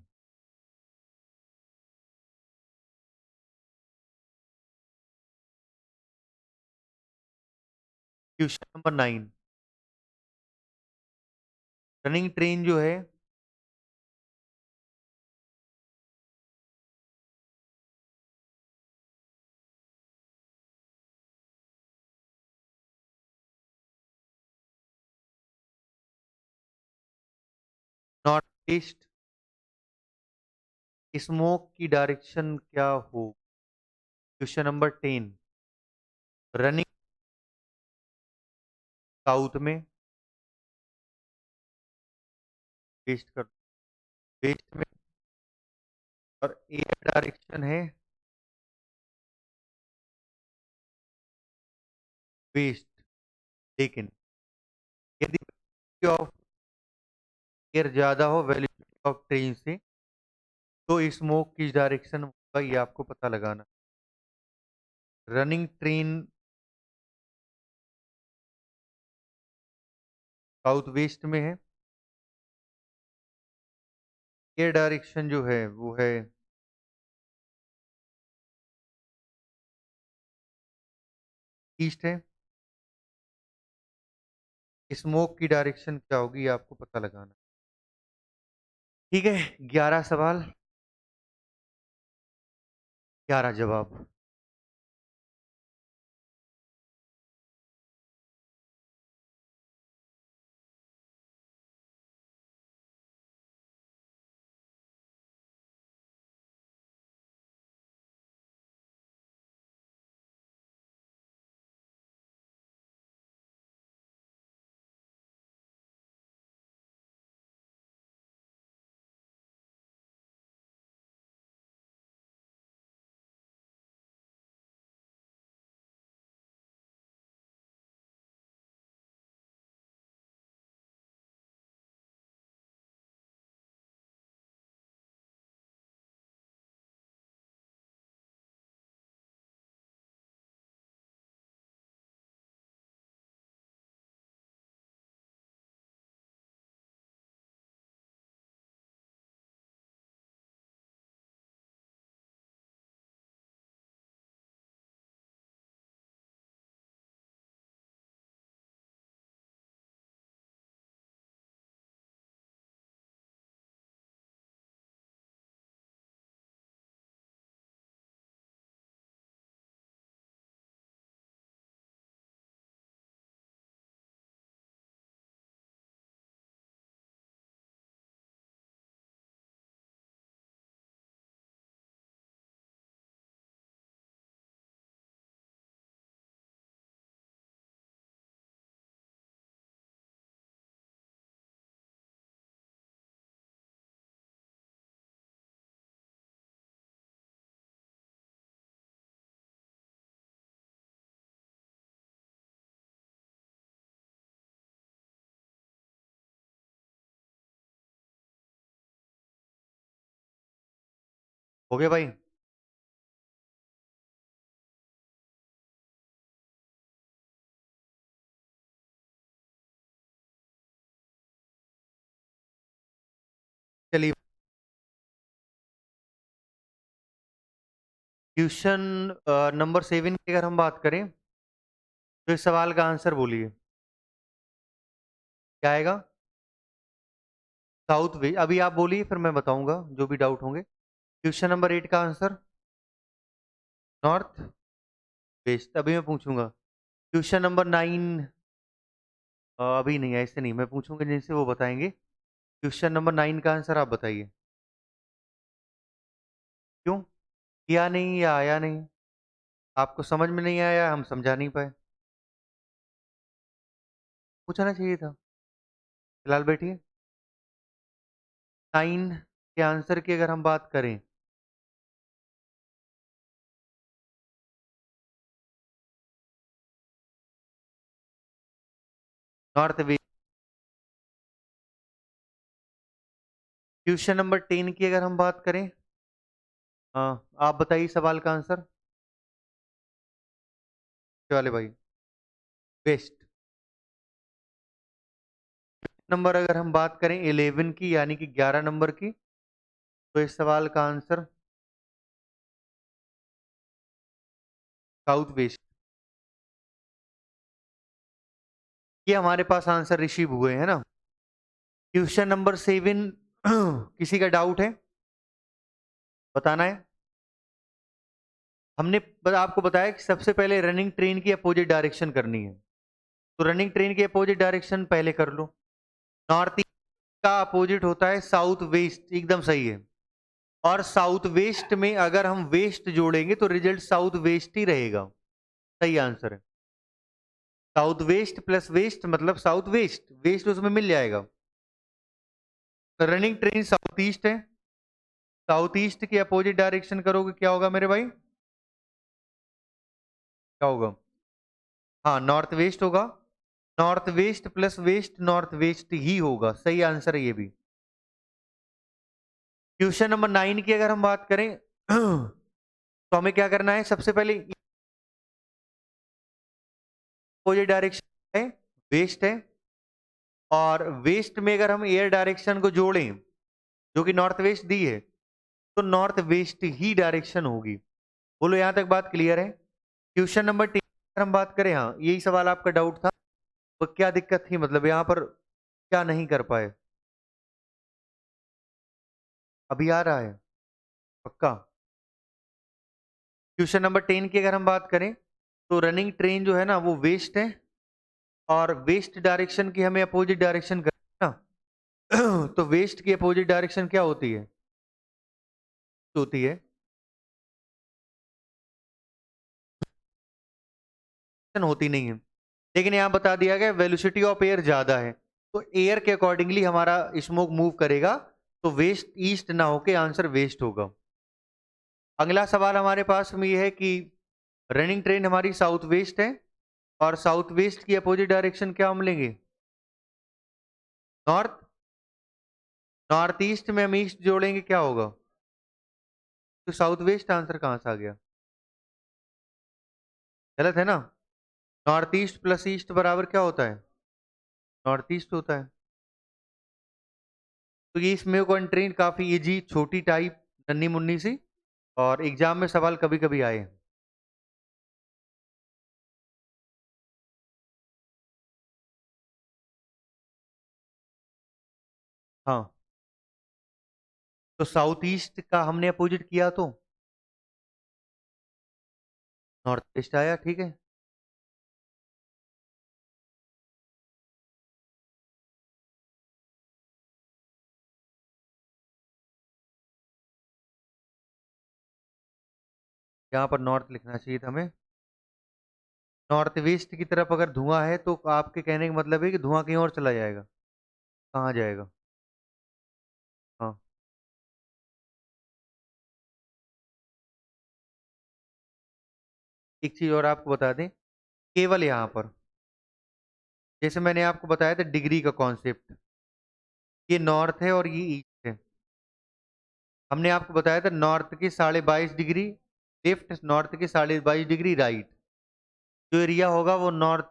क्वेश्चन नंबर 9, रनिंग ट्रेन जो है नॉर्थ ईस्ट, स्मोक की डायरेक्शन क्या हो? क्वेश्चन नंबर 10, रनिंग साउथ में, वेस्ट कर, वेस्ट में, और एयर डायरेक्शन है वेस्ट। लेकिन यदि ऑफ एयर ज्यादा हो वेलोसिटी ऑफ ट्रेन से, तो स्मोक की डायरेक्शन होगा, ये आपको पता लगाना। रनिंग ट्रेन साउथ वेस्ट में है, एयर डायरेक्शन जो है वो है ईस्ट है। स्मोक की डायरेक्शन क्या होगी, ये आपको पता लगाना। ठीक है, 11 सवाल, 11 जवाब। हो गया भाई? चलिए, क्वेश्चन नंबर 7 की अगर हम बात करें, तो इस सवाल का आंसर बोलिए, क्या आएगा? साउथ वेस्ट, अभी आप बोलिए फिर मैं बताऊंगा जो भी डाउट होंगे। क्वेश्चन नंबर 8 का आंसर नॉर्थ वेस्ट, अभी मैं पूछूंगा। क्वेश्चन नंबर 9, अभी नहीं, ऐसे नहीं, मैं पूछूंगा जिनसे वो बताएंगे। क्वेश्चन नंबर 9 का आंसर आप बताइए, क्यों? किया नहीं या आया नहीं? आपको समझ में नहीं आया, हम समझा नहीं पाए? पूछना चाहिए था। फिलहाल बैठिए। 9 के आंसर की अगर हम बात करें, नॉर्थ वेस्ट। क्वेश्चन नंबर 10 की अगर हम बात करें, आप बताइए सवाल का आंसर वाले भाई। वेस्ट। नंबर अगर हम बात करें 11 की, यानी कि 11 नंबर की, तो इस सवाल का आंसर साउथ वेस्ट। ये हमारे पास आंसर रिसीव हुए है ना। क्वेश्चन नंबर 7 किसी का डाउट है, बताना है। हमने आपको बताया कि सबसे पहले रनिंग ट्रेन की अपोजिट डायरेक्शन करनी है, तो रनिंग ट्रेन की अपोजिट डायरेक्शन पहले कर लो। नॉर्थ ईस्ट का अपोजिट होता है साउथ वेस्ट, एकदम सही है। और साउथ वेस्ट में अगर हम वेस्ट जोड़ेंगे तो रिजल्ट साउथ वेस्ट ही रहेगा, सही आंसर है। साउथ वेस्ट प्लस वेस्ट मतलब साउथ वेस्ट, वेस्ट उसमें मिल जाएगा। रनिंग ट्रेन साउथ ईस्ट है, साउथ ईस्ट की अपोजिट डायरेक्शन करोगे क्या होगा मेरे भाई, क्या होगा? हाँ, नॉर्थ वेस्ट होगा। North west plus west north west ही होगा, सही आंसर है ये भी। क्वेश्चन नंबर 9 की अगर हम बात करें तो हमें क्या करना है, सबसे पहले अपोजिट डायरेक्शन है, वेस्ट है। और वेस्ट में अगर हम एयर डायरेक्शन को जोड़ें जो कि नॉर्थ वेस्ट दी है, तो नॉर्थ वेस्ट ही डायरेक्शन होगी। बोलो यहां तक बात क्लियर है? क्वेश्चन नंबर 10 अगर हम बात करें, हाँ यही सवाल आपका डाउट था, तो क्या दिक्कत थी, मतलब यहाँ पर क्या नहीं कर पाए? अभी आ रहा है पक्का? क्वेश्चन नंबर 10 की अगर हम बात करें तो रनिंग ट्रेन जो है ना वो वेस्ट है, और वेस्ट डायरेक्शन की हमें अपोजिट डायरेक्शन करना ना। तो वेस्ट की अपोजिट डायरेक्शन क्या होती है? होती है, होती नहीं है। लेकिन यहाँ बता दिया गया वेलोसिटी ऑफ एयर ज्यादा है, तो एयर के अकॉर्डिंगली हमारा स्मोक मूव करेगा, तो वेस्ट ईस्ट ना होके आंसर वेस्ट होगा। अगला सवाल हमारे पास में ये है कि रनिंग ट्रेन हमारी साउथ वेस्ट है, और साउथ वेस्ट की अपोजिट डायरेक्शन क्या हम लेंगे? नॉर्थ। नॉर्थ ईस्ट में हम ईस्ट जोड़ेंगे क्या होगा? तो साउथ वेस्ट आंसर कहां से आ गया? गलत है ना। नॉर्थ ईस्ट प्लस ईस्ट बराबर क्या होता है? नॉर्थ ईस्ट होता है। तो ये इसमें ट्रेन काफी इजी, छोटी टाइप, नन्नी मुन्नी सी, और एग्जाम में सवाल कभी कभी आए हैं। हाँ, तो साउथ ईस्ट का हमने अपोजिट किया तो नॉर्थ ईस्ट आया, ठीक है। यहाँ पर नॉर्थ लिखना चाहिए था हमें। नॉर्थ वेस्ट की तरफ अगर धुआं है तो आपके कहने का मतलब है कि धुआं कहीं और चला जाएगा, कहाँ जाएगा? हाँ, एक चीज और आपको बता दें, केवल यहाँ पर जैसे मैंने आपको बताया था डिग्री का कॉन्सेप्ट, ये नॉर्थ है और ये ईस्ट है। हमने आपको बताया था नॉर्थ की 22.5 डिग्री लेफ्ट, नॉर्थ की 22.5 डिग्री राइट, जो एरिया होगा वो नॉर्थ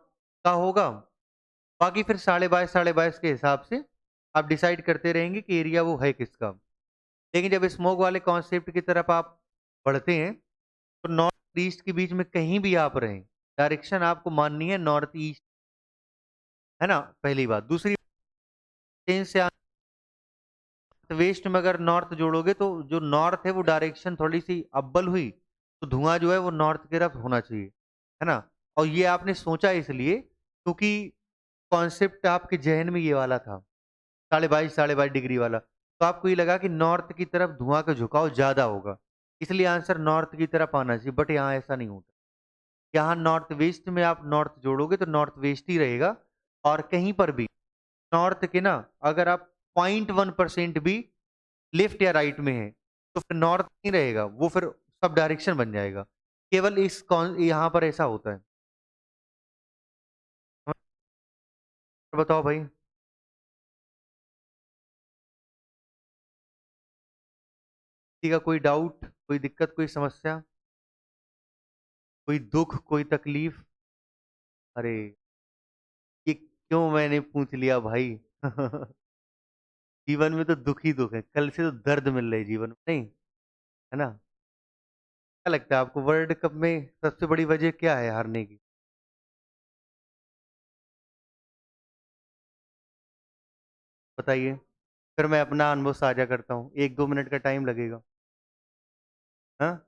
का होगा। बाकी फिर 22.5 के हिसाब से आप डिसाइड करते रहेंगे कि एरिया वो है किसका। लेकिन जब स्मोक वाले कॉन्सेप्ट की तरफ आप बढ़ते हैं, तो नॉर्थ ईस्ट के बीच में कहीं भी आप रहें, डायरेक्शन आपको माननी है नॉर्थ ईस्ट, है ना, पहली बात। दूसरी, चेंज से वेस्ट में अगर नॉर्थ जोड़ोगे तो जो नॉर्थ है वो डायरेक्शन थोड़ी सी अव्वल हुई, तो धुआं जो है वो नॉर्थ की तरफ होना चाहिए, है ना। और ये आपने सोचा इसलिए क्योंकि कॉन्सेप्ट आपके जहन में ये वाला था, 22.5 डिग्री वाला, तो आपको ये लगा कि नॉर्थ की तरफ धुआं का झुकाव ज्यादा होगा, इसलिए आंसर नॉर्थ की तरफ आना चाहिए। बट यहाँ ऐसा नहीं होता, यहाँ नॉर्थ वेस्ट में आप नॉर्थ जोड़ोगे तो नॉर्थ वेस्ट ही रहेगा। और कहीं पर भी नॉर्थ के ना, अगर आप 0.1% भी लेफ्ट या राइट में है, तो फिर नॉर्थ नहीं रहेगा, वो फिर सब डायरेक्शन बन जाएगा। केवल इस कौन यहाँ पर ऐसा होता है। बताओ भाई। किसी का कोई डाउट, कोई दिक्कत, कोई समस्या, कोई दुख, कोई तकलीफ? अरे, ये क्यों मैंने पूछ लिया भाई? जीवन में तो दुख ही दुख है, कल से तो दर्द मिल रही है जीवन में, नहीं? है ना? क्या लगता है आपको वर्ल्ड कप में सबसे बड़ी वजह क्या है हारने की? बताइए? फिर मैं अपना अनुभव साझा करता हूँ, 1-2 मिनट का टाइम लगेगा। हाँ?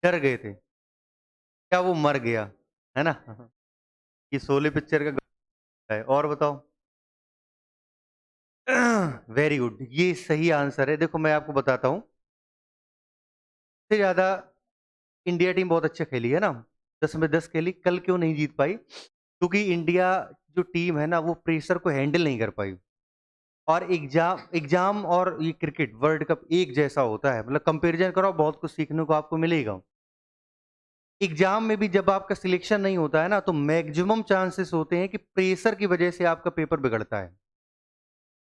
डर गए थे, क्या वो मर गया, है ना? ये शोले पिक्चर का गाना है। और बताओ? वेरी गुड, ये सही आंसर है। देखो मैं आपको बताता हूँ, सबसे ज़्यादा इंडिया टीम बहुत अच्छा खेली है ना, 10 में 10 खेली, कल क्यों नहीं जीत पाई? क्योंकि इंडिया जो टीम है ना, वो प्रेशर को हैंडल नहीं कर पाई। और एग्जाम एग्जाम और ये क्रिकेट वर्ल्ड कप एक जैसा होता है, मतलब कंपैरिजन करो, बहुत कुछ सीखने को आपको मिलेगा। एग्जाम में भी जब आपका सिलेक्शन नहीं होता है ना, तो मैक्सिमम चांसेस होते हैं कि प्रेशर की वजह से आपका पेपर बिगड़ता है।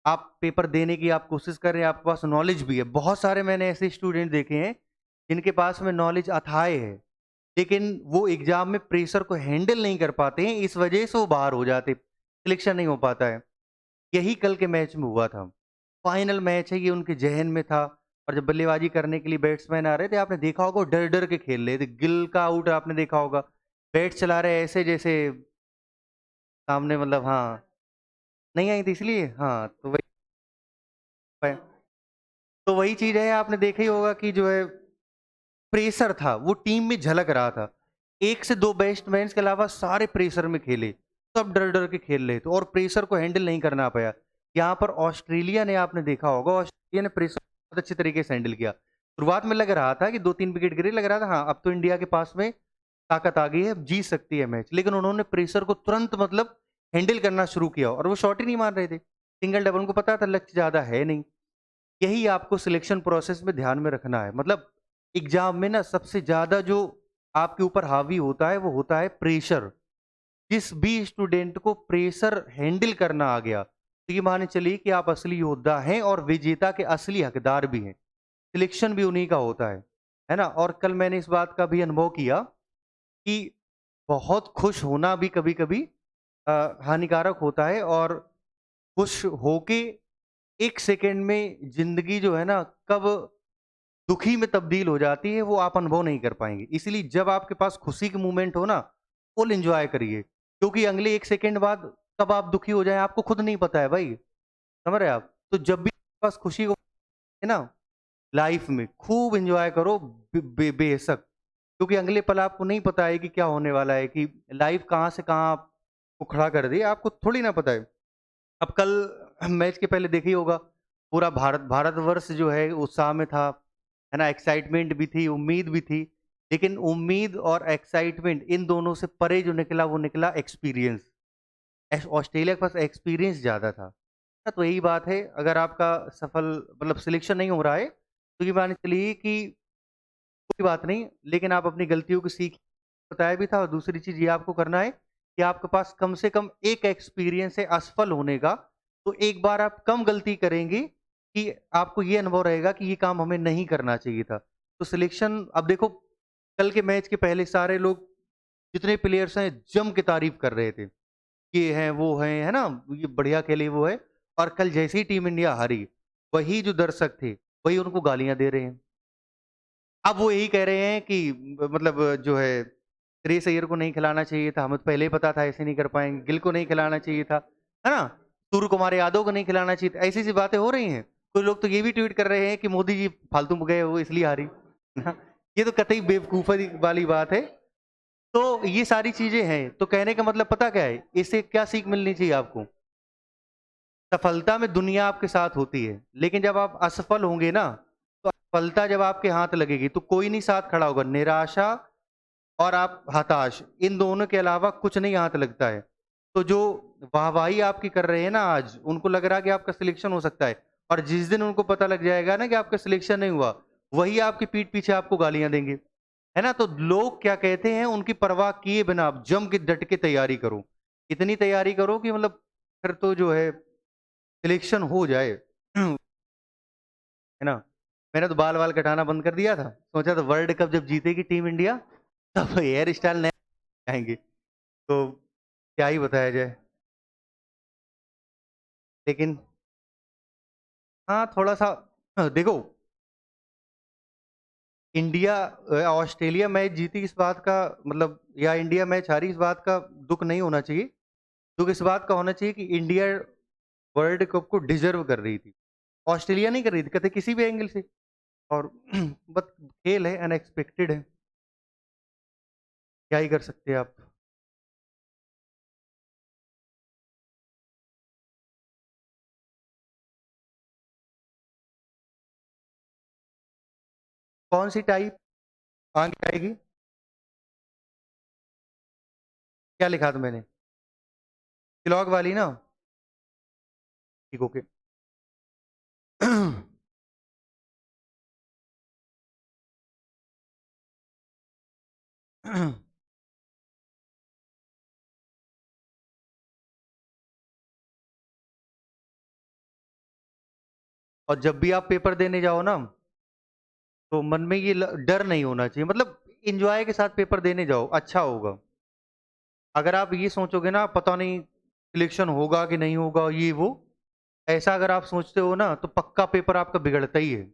आप पेपर देने की आप कोशिश कर रहे हैं, आपके पास नॉलेज भी है। बहुत सारे मैंने ऐसे स्टूडेंट देखे हैं जिनके पास में नॉलेज अथाह है, लेकिन वो एग्जाम में प्रेशर को हैंडल नहीं कर पाते हैं, इस वजह से वो बाहर हो जाते, सिलेक्शन नहीं हो पाता है। यही कल के मैच में हुआ था। फाइनल मैच है, ये उनके ज़हन में था। और जब बल्लेबाजी करने के लिए बैट्समैन आ रहे थे, आपने देखा होगा वो डर-डर के खेल रहे थे। गिल का आउट आपने देखा होगा, बैट चला रहे हैं ऐसे जैसे सामने, मतलब हाँ, नहीं आई थी इसलिए? हाँ, तो वही चीज़ है, आपने देखा ही होगा कि जो है प्रेशर था, वो टीम में झलक रहा था। 1 से 2 बैट्समैन के अलावा सारे प्रेशर में खेले, सब डर-डर के खेल रहे थे और प्रेशर को हैंडल नहीं करना पाया। यहाँ पर ऑस्ट्रेलिया ने, आपने देखा होगा, ऑस्ट्रेलिया ने प्रेशर बहुत अच्छे तरीके से हैंडल किया। शुरुआत में लग रहा था कि 2-3 विकेट गिरे, लग रहा था हाँ, अब तो इंडिया के पास में ताकत आ गई है, अब जीत सकती है मैच। लेकिन उन्होंने प्रेशर को तुरंत, मतलब हैंडल करना शुरू किया और वो शॉट ही नहीं मार रहे थे। सिंगल डबल, उनको पता था लक्ष्य ज़्यादा है नहीं। यही आपको सिलेक्शन प्रोसेस में ध्यान में रखना है। मतलब एग्जाम में ना सबसे ज़्यादा जो आपके ऊपर हावी होता है, वो होता है प्रेशर। जिस भी स्टूडेंट को प्रेशर हैंडल करना आ गया, तो ये माने चलिए कि आप असली योद्धा हैं और विजेता के असली हकदार भी हैं। सिलेक्शन भी उन्हीं का होता है ना? और कल मैंने इस बात का भी अनुभव किया कि बहुत खुश होना भी कभी-कभी हानिकारक होता है, और खुश होके 1 सेकंड में ज़िंदगी जो है ना, कब दुखी में तब्दील हो जाती है, वो आप अनुभव नहीं कर पाएँगे। इसलिए जब आपके पास खुशी के मोमेंट हो ना, फुल एन्जॉय करिए, क्योंकि अगले 1 सेकंड बाद कब आप दुखी हो जाएँ, आपको खुद नहीं पता है भाई, समझ रहे हैं आप? तो जब भी आपके पास खुशी हो है ना, लाइफ़ में खूब एन्जॉय करो, बे बे बेशक, क्योंकि अगले पल आपको नहीं पता है कि क्या होने वाला है, कि लाइफ़ कहाँ से कहाँ आपको खड़ा कर दे, आपको थोड़ी ना पता है। अब कल मैच के पहले देखा ही होगा, पूरा भारतवर्ष जो है उत्साह में था, है ना? एक्साइटमेंट भी थी, उम्मीद भी थी। लेकिन उम्मीद और एक्साइटमेंट, इन दोनों से परे जो निकला, वो निकला एक्सपीरियंस। ऑस्ट्रेलिया के पास एक्सपीरियंस ज़्यादा था। तो यही बात है, अगर आपका सफल, मतलब सिलेक्शन नहीं हो रहा है, तो ये मान के चलिए कि कोई बात नहीं, लेकिन आप अपनी गलतियों को सीख, बताया भी था। और दूसरी चीज़ ये आपको करना है कि आपके पास कम से कम एक एक्सपीरियंस है असफल होने का, तो एक बार आप कम गलती करेंगे कि आपको ये अनुभव रहेगा कि ये काम हमें नहीं करना चाहिए था। तो सिलेक्शन, अब देखो, कल के मैच के पहले सारे लोग, जितने प्लेयर्स हैं, जम के तारीफ कर रहे थे, ये हैं, वो हैं, है ना? ये बढ़िया खेले, वो है। और कल जैसे ही टीम इंडिया हारी, वही जो दर्शक थे, वही उनको गालियाँ दे रहे हैं। अब वो यही कह रहे हैं कि मतलब जो है, श्रेयस अय्यर को नहीं खिलाना चाहिए था, हमें तो पहले ही पता था ऐसे नहीं कर पाएँगे, गिल को नहीं खिलाना चाहिए था, है ना? सूर्य कुमार यादव को नहीं खिलाना चाहिए था, ऐसी-ऐसी बातें हो रही हैं। कुछ लोग तो ये भी ट्वीट कर रहे हैं कि मोदी जी फालतू में गए, वो इसलिए हारी। ना, ये तो कतई बेवकूफ़ी वाली बात है। तो ये सारी चीज़ें हैं, तो कहने का मतलब पता क्या है? इससे क्या सीख मिलनी चाहिए आपको? सफलता में दुनिया आपके साथ होती है, लेकिन जब आप असफल होंगे ना, तो असफलता जब आपके हाथ लगेगी, तो कोई नहीं साथ खड़ा होगा। निराशा और आप हताश, इन दोनों के अलावा कुछ नहीं हाथ लगता है। तो जो वाहवाही आपकी कर रहे हैं ना आज, उनको लग रहा है कि आपका सिलेक्शन हो सकता है, और जिस दिन उनको पता लग जाएगा ना कि आपका सिलेक्शन नहीं हुआ, वही आपकी पीठ पीछे आपको गालियाँ देंगे। है ना? तो लोग क्या कहते हैं, उनकी परवाह किए बिना आप जम के डट के तैयारी करो। इतनी तैयारी करो कि मतलब फिर तो जो है सिलेक्शन हो जाए। है ना? मैंने तो बाल-वाल कटाना बंद कर दिया था। सोचा था वर्ल्ड कप जब जीतेगी टीम इंडिया, तब हेयर स्टाइल नए आएँगे। तो क्या ही बताया जाए। लेकिन हाँ, थोड़ा-सा देखो, इंडिया ऑस्ट्रेलिया मैच जीती इस बात का मतलब, या इंडिया मैच हारी इस बात का दुःख नहीं होना चाहिए। दुःख इस बात का होना चाहिए कि इंडिया वर्ल्ड कप को डिजर्व कर रही थी। ऑस्ट्रेलिया नहीं कर रही थी, कहते किसी भी एंगल से। और बस खेल है, अनएक्सपेक्टेड है, क्या ही कर सकते हैं आप। कौन सी टाइप आगे आएगी? क्या लिखा था मैंने? क्लॉक वाली ना? ठीक, ओके। और जब भी आप पेपर देने जाओ ना, तो मन में ये डर नहीं होना चाहिए, मतलब इंजॉय के साथ पेपर देने जाओ, अच्छा होगा। अगर आप ये सोचोगे ना पता नहीं सिलेक्शन होगा कि नहीं होगा, ये वो, ऐसा अगर आप सोचते हो ना तो पक्का पेपर आपका बिगड़ता ही है।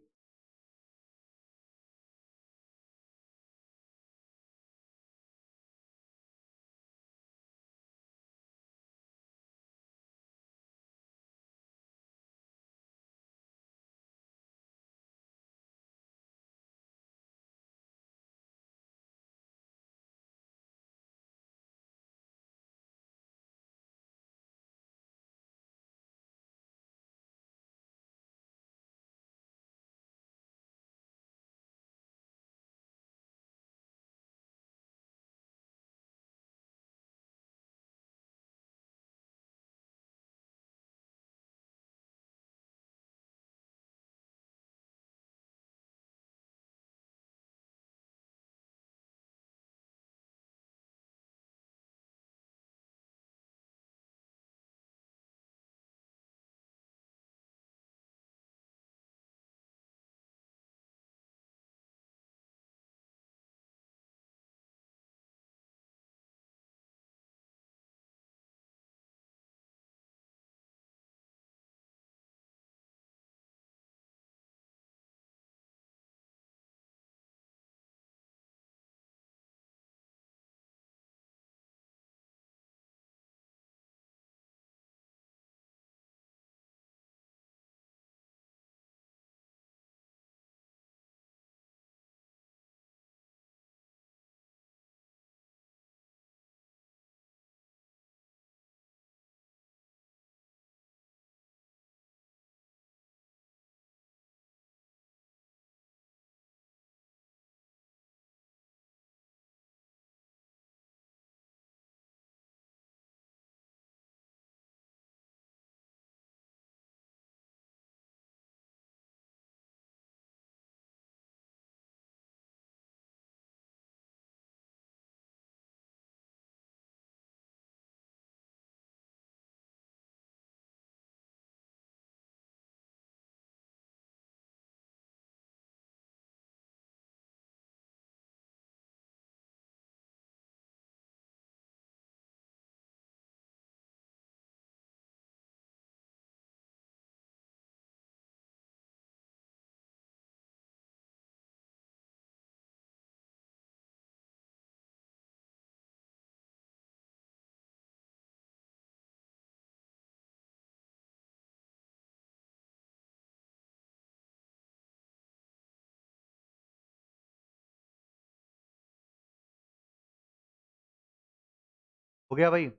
हो गया भाई?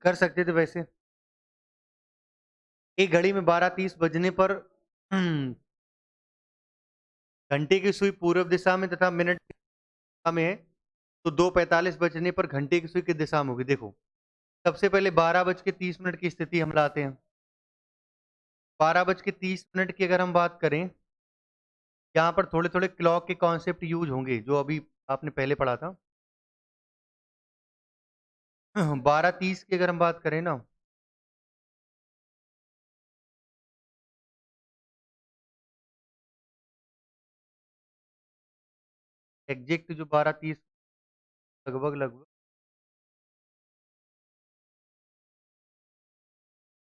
कर सकते थे वैसे। एक घड़ी में 12:30 बजने पर घंटे की सुई पूर्व दिशा में तथा मिनट की दिशा में है, तो 2:45 बजने पर घंटे की सुई किस दिशा में होगी? देखो, सबसे पहले 12:30 की स्थिति हम लाते हैं। 12:30 की अगर हम बात करें, यहाँ पर थोड़े थोड़े क्लॉक के कॉन्सेप्ट यूज होंगे जो अभी आपने पहले पढ़ा था। 12:30 की अगर हम बात करें ना, एग्जैक्ट जो 12:30, लगभग लगभग,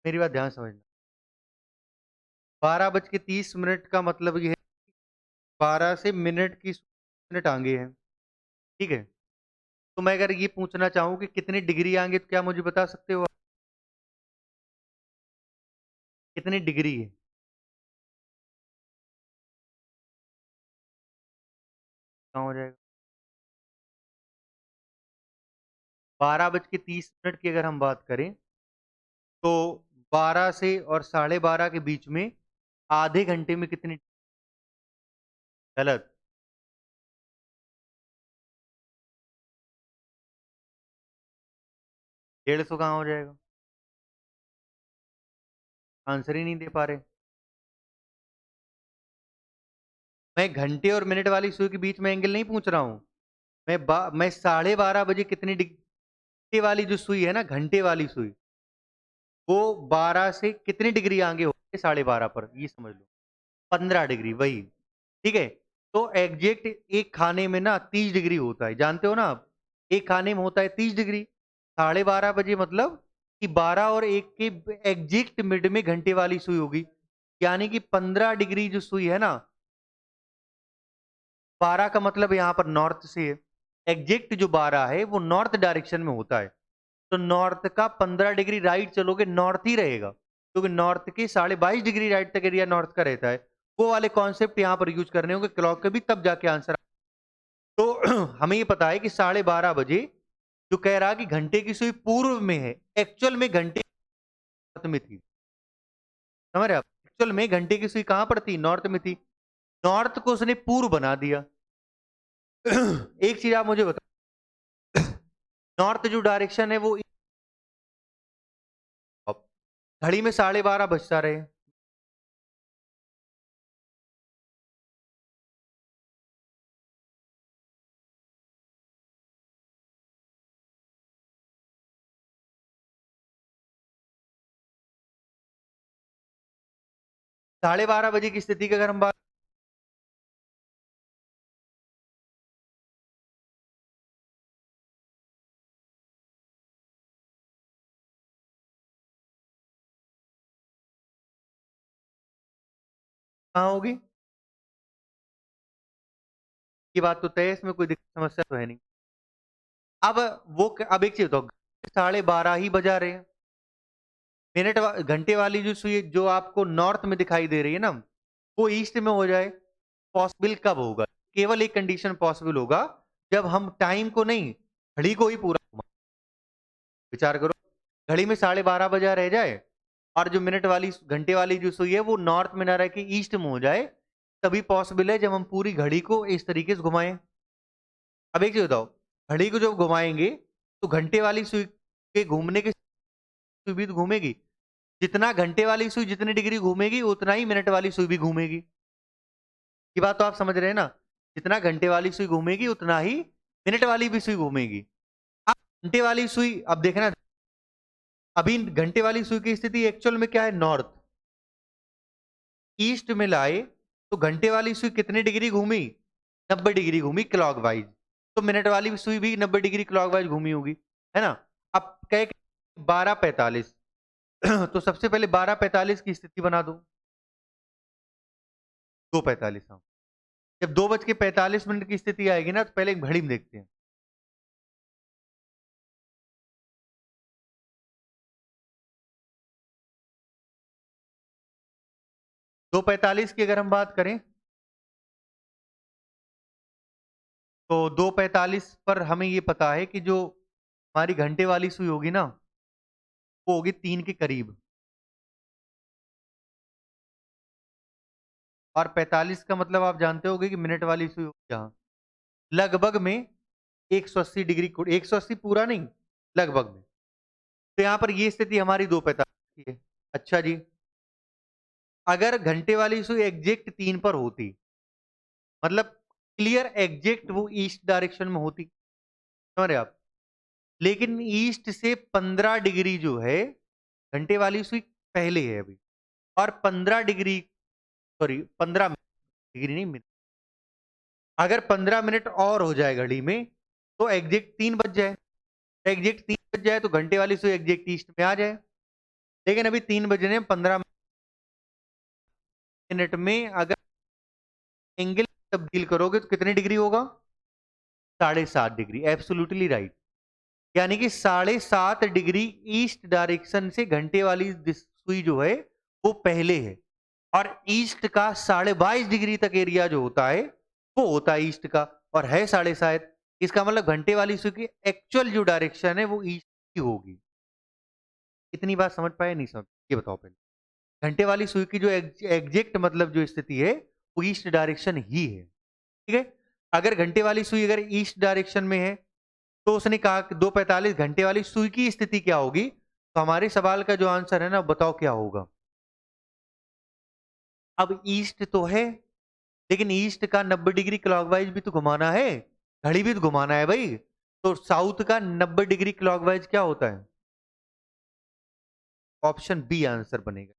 मेरी बात ध्यान से समझना। 12:30 का मतलब ये है 12 से मिनट की मिनट आगे है, ठीक है। तो मैं अगर ये पूछना चाहूँ कि कितनी डिग्री आएँगे, तो क्या मुझे बता सकते हो आप? कितनी डिग्री है? कहाँ हो जाएगा? 12:30 की अगर हम बात करें, तो 12 से और साढ़े 12 के बीच में आधे घंटे में कितनी? गलत। 150 कहाँ हो जाएगा? आंसर ही नहीं दे पा रहे। मैं घंटे और मिनट वाली सुई के बीच में एंगल नहीं पूछ रहा हूँ। मैं 12:30 बजे कितनी घंटे वाली जो सुई है ना, घंटे वाली सुई, वो 12 से कितनी डिग्री आगे होगी 12:30 पर, ये समझ लो। 15 डिग्री, वही। ठीक है? तो एग्जैक्ट एक खाने में ना 30 डिग्री होता है, जानते हो ना आप? एक खाने में होता है 30 डिग्री। 12:30 बजे मतलब कि 12 और 1 के एग्जैक्ट मिड में घंटे वाली सुई होगी। यानी कि 15 डिग्री जो सुई है ना, 12 का मतलब यहाँ पर नॉर्थ से है। एग्जैक्ट जो 12 है वो नॉर्थ डायरेक्शन में होता है। तो नॉर्थ का 15 डिग्री राइट चलोगे, नॉर्थ ही रहेगा, क्योंकि नॉर्थ के 22.5 डिग्री राइट तक एरिया नॉर्थ का रहता है। वो वाले कॉन्सेप्ट यहाँ पर यूज करने होंगे क्लॉक के भी, तब जाके आंसर। तो हमें ये पता है कि 12:30 बजे जो कह रहा कि घंटे की सुई पूर्व में है, एक्चुअल में घंटे नॉर्थ में थी। समझ रहे आप? एक्चुअल में घंटे की सुई कहां पर थी? नॉर्थ में थी। नॉर्थ को उसने पूर्व बना दिया। एक चीज आप मुझे बताओ, नॉर्थ जो डायरेक्शन है वो घड़ी में 12:30 बजता रहे। 12:30 बजे की स्थिति की अगर हम बात, कहाँ होगी? ये बात तो तय है, इसमें कोई दिक्कत समस्या तो है नहीं। अब अब एक चीज बताओ, 12:30 ही बजा रहे हैं। घंटे वाली जो सुई जो आपको नॉर्थ में दिखाई दे रही है ना, वो ईस्ट में हो जाए, पॉसिबल कब होगा? केवल एक कंडीशन पॉसिबल होगा, जब हम टाइम को नहीं, घड़ी को ही पूरा विचार करो। घड़ी में 12:30 बजा रह जाए, और जो मिनट वाली घंटे वाली जो सुई है वो नॉर्थ में ना रह के ईस्ट में हो जाए, तभी पॉसिबल है जब हम पूरी घड़ी को इस तरीके से घुमाएं। अब एक चीज बताओ, घड़ी को जब घुमाएंगे, तो घंटे वाली सुई के घूमने के सुई भी तो घूमेगी। जितना घंटे वाली सुई जितनी डिग्री घूमेगी, उतना ही मिनट वाली सुई भी घूमेगी। ये बात तो आप समझ रहे हैं ना? जितना घंटे वाली सुई घूमेगी, उतना ही मिनट वाली भी सुई घूमेगी। अब घंटे वाली सुई, अब देखना, अभी घंटे वाली सुई की स्थिति एक्चुअल में क्या है? नॉर्थ। ईस्ट में लाए, तो घंटे वाली सुई कितने डिग्री घूमी? 90 डिग्री घूमी क्लॉकवाइज। तो मिनट वाली सुई भी 90 डिग्री क्लॉकवाइज घूमी होगी, है ना? अब कह 12:45। तो सबसे पहले 12:45 की स्थिति बना दो। 2:45, हाँ। जब 2:45 की स्थिति आएगी ना, तो पहले एक घड़ी में देखते हैं। 2:45 की अगर हम बात करें, तो 2:45 पर हमें ये पता है कि जो हमारी घंटे वाली सुई होगी ना, वो होगी 3 के करीब। और 45 का मतलब आप जानते होगे कि मिनट वाली सुई होगी जहां, लगभग में 180 डिग्री, 180 पूरा नहीं, लगभग में। तो यहाँ पर ये स्थिति हमारी 2:45 की है। अच्छा जी, अगर घंटे वाली सुई एग्जैक्ट 3 पर होती, मतलब क्लियर एग्जैक्ट वो ईस्ट डायरेक्शन में होती, समझ रहे आप? लेकिन ईस्ट से 15 डिग्री जो है, घंटे वाली सुई पहले है अभी, और 15 डिग्री, सॉरी 15 डिग्री नहीं, मिनट। अगर 15 मिनट और हो जाए घड़ी में, तो एग्जैक्ट 3 बज जाए। एग्जैक्ट 3 बज जाए तो घंटे वाली सुई एग्जैक्ट ईस्ट में आ जाए। लेकिन अभी 3 बजने 15 मिनट में अगर एंगल तब्दील करोगे, तो कितनी डिग्री होगा? 7.5 डिग्री, एब्सोल्युटली राइट। यानी कि 7.5 डिग्री ईस्ट डायरेक्शन से घंटे वाली सुई जो है वो पहले है, और ईस्ट का 22.5 डिग्री तक एरिया जो होता है वो होता है ईस्ट का, और है 7.5। इसका मतलब घंटे वाली सुई की एक्चुअल जो डायरेक्शन है वो ईस्ट की होगी। इतनी बात समझ पाए नहीं समझ, ये बताओ पहले। घंटे वाली सुई की जो एग्जैक्ट मतलब जो स्थिति है वो ईस्ट डायरेक्शन ही है, ठीक है। अगर घंटे वाली सुई अगर ईस्ट डायरेक्शन में है तो उसने कहा कि 2:45 घंटे वाली सुई की स्थिति क्या होगी, तो हमारे सवाल का जो आंसर है ना बताओ क्या होगा। अब ईस्ट तो है, लेकिन ईस्ट का 90 डिग्री क्लॉकवाइज भी तो घुमाना है, घड़ी भी तो घुमाना है भाई। तो साउथ का 90 डिग्री क्लॉकवाइज क्या होता है? ऑप्शन बी आंसर बनेगा।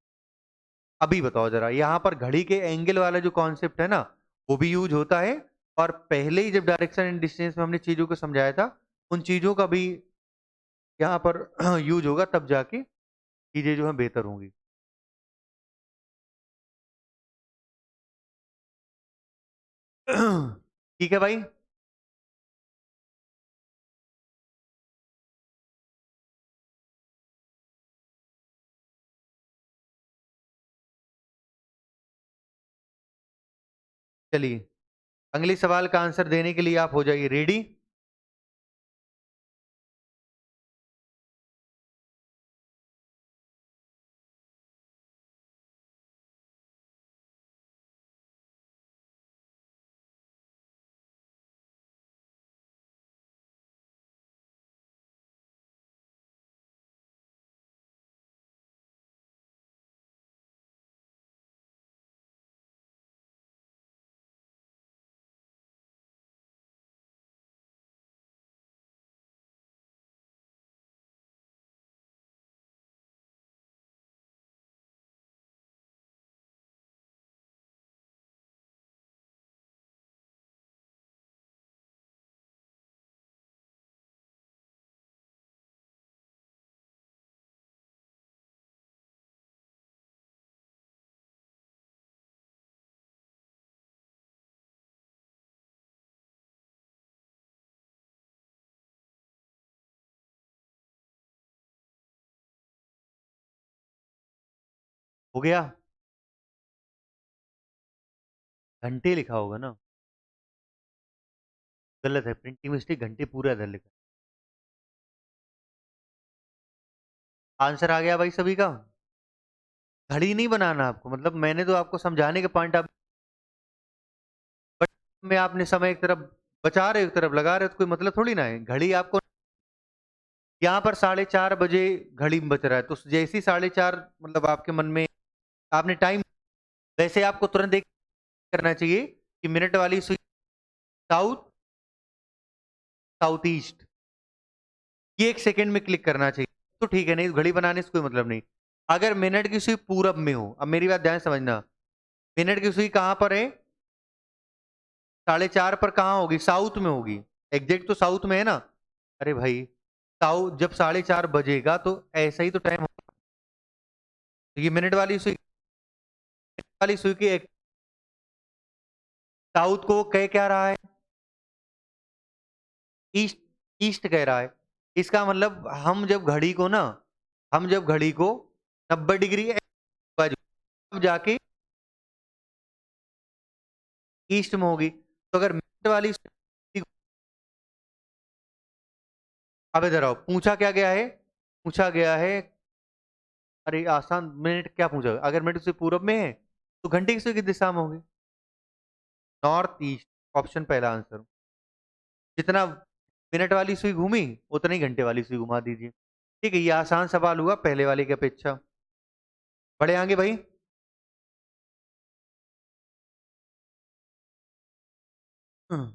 अभी बताओ जरा, यहां पर घड़ी के एंगल वाला जो कॉन्सेप्ट है ना वो भी यूज होता है, और पहले ही जब डायरेक्शन एंड डिस्टेंस में हमने चीजों को समझाया था उन चीजों का भी यहाँ पर यूज होगा, तब जाके चीजें जो है बेहतर होंगी। ठीक है भाई। चलिए, अगले सवाल का आंसर देने के लिए आप हो जाइए रेडी। हो गया। घंटे लिखा होगा ना? गलत है, प्रिंटिंग मिस्टेक, घंटे पूरा इधर लिखा है। आंसर आ गया भाई सभी का। घड़ी नहीं बनाना आपको, मतलब मैंने तो आपको समझाने के पॉइंट आप में आपने समय एक तरफ बचा रहे हो एक तरफ लगा रहे हो, तो कोई मतलब थोड़ी ना है। घड़ी आपको यहाँ पर 4:30 बजे घड़ी में बच रहा है, तो जैसे ही 4:30 मतलब आपके मन में आपने टाइम, वैसे आपको तुरंत एक करना चाहिए कि मिनट वाली सुई साउथ, साउथ ईस्ट, ये 1 सेकंड में क्लिक करना चाहिए। तो ठीक है, नहीं घड़ी बनाने से कोई मतलब नहीं। अगर मिनट की सुई पूरब में हो, अब मेरी बात ध्यान से समझना, मिनट की सुई कहां पर है? 4:30 पर कहाँ होगी? साउथ में होगी। एग्जैक्ट तो साउथ में है ना। अरे भाई, साउथ जब 4:30 बजेगा तो ऐसा ही तो टाइम होगा। तो ये मिनट वाली सुई की साउथ को कह क्या रहा है? ईस्ट, ईस्ट कह रहा है। इसका मतलब हम जब घड़ी को 90 डिग्री अब जाके ईस्ट में होगी, तो अगर मिनट वाली अब इधर आओ, पूछा क्या गया है? पूछा गया है, अरे आसान, मिनट क्या पूछा, अगर मिनट से पूरब में है तो घंटे की सुई किस दिशा में होगी? नॉर्थ ईस्ट, ऑप्शन पहला आंसर। जितना मिनट वाली सुई घूमी उतना ही घंटे वाली सुई घुमा दीजिए। ठीक है, ये आसान सवाल हुआ पहले वाले की अपेक्षा। बढ़े आगे भाई। हम्म,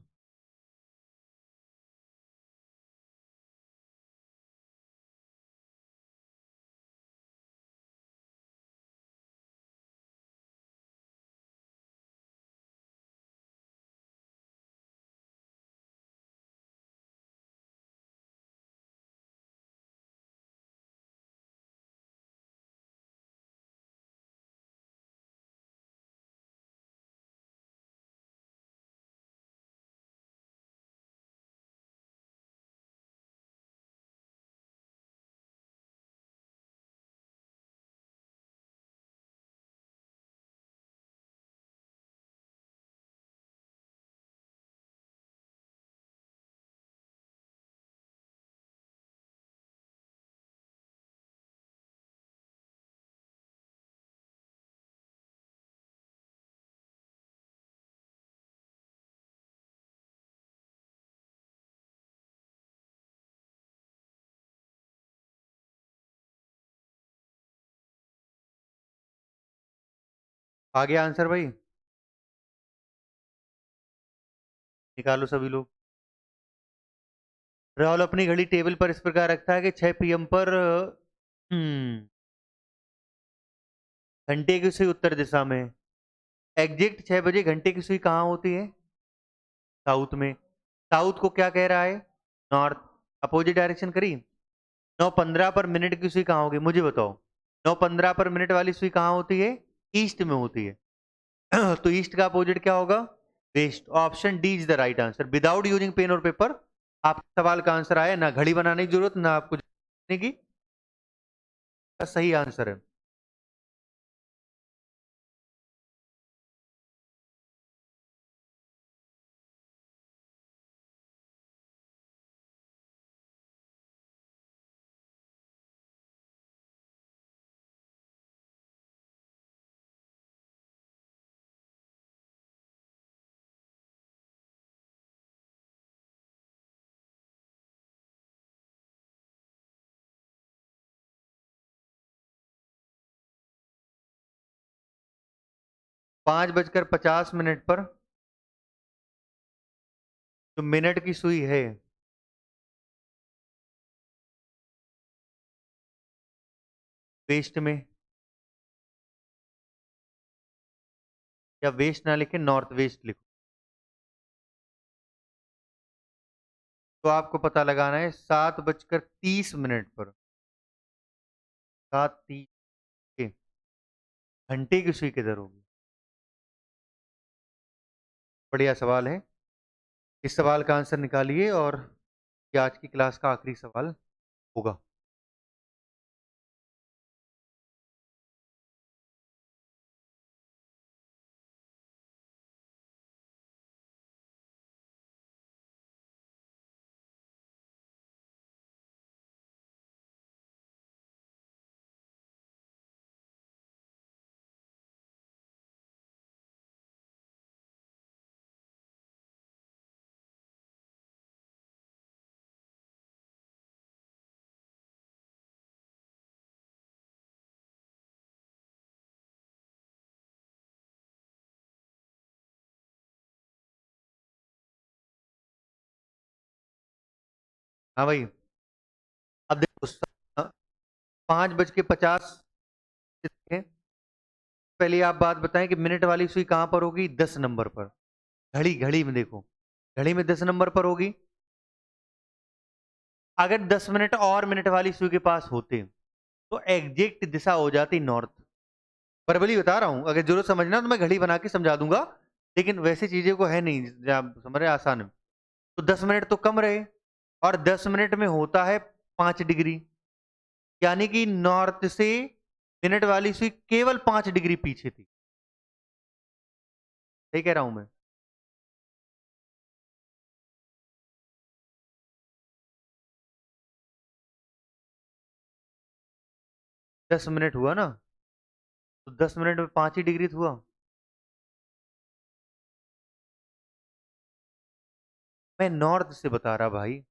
आ गया आंसर भाई? निकालो सभी लोग। राहुल अपनी घड़ी टेबल पर इस प्रकार रखता है कि 6 पीएम पर घंटे की सुई उत्तर दिशा में। एग्जैक्ट 6 बजे घंटे की सुई कहाँ होती है? साउथ में। साउथ को क्या कह रहा है? नॉर्थ। अपोजिट डायरेक्शन करी। 9:15 पर मिनट की सुई कहाँ होगी मुझे बताओ? 9:15 पर मिनट वाली सुई कहाँ होती है? ईस्ट में होती है। तो ईस्ट का अपोजिट क्या होगा? West. Option D is the right answer. Without using pen और पेपर आपके सवाल का आंसर आया, ना घड़ी बनाने की जरूरत ना आपको की। सही आंसर है। 5:50 पर जो मिनट की सुई है वेस्ट में, या वेस्ट ना लिखे नॉर्थ वेस्ट लिखो, तो आपको पता लगाना है 7:30 पर। 7:30 घंटे की सुई किधर होगी? बढ़िया सवाल है। इस सवाल का आंसर निकालिए और ये आज की क्लास का आखिरी सवाल होगा। हाँ भाई। अब देखो 5:50 पहले आप बात बताएं कि मिनट वाली सुई कहां पर होगी? 10 नंबर पर। घड़ी घड़ी में देखो, घड़ी में 10 नंबर पर होगी। अगर 10 मिनट और मिनट वाली सुई के पास होते तो एग्जैक्ट दिशा हो जाती नॉर्थ। बराबरी बता रहा हूं, अगर जरूरत समझना तो मैं घड़ी बना के समझा दूंगा, लेकिन वैसे चीजें को है नहीं आप समझ रहे आसान है। तो 10 मिनट तो कम रहे, और 10 मिनट में होता है 5 डिग्री, यानी कि नॉर्थ से मिनट वाली सुई केवल 5 डिग्री पीछे थी। सही कह रहा हूं मैं? 10 मिनट हुआ ना, तो 10 मिनट में 5 ही डिग्री हुआ। मैं नॉर्थ से बता रहा भाई।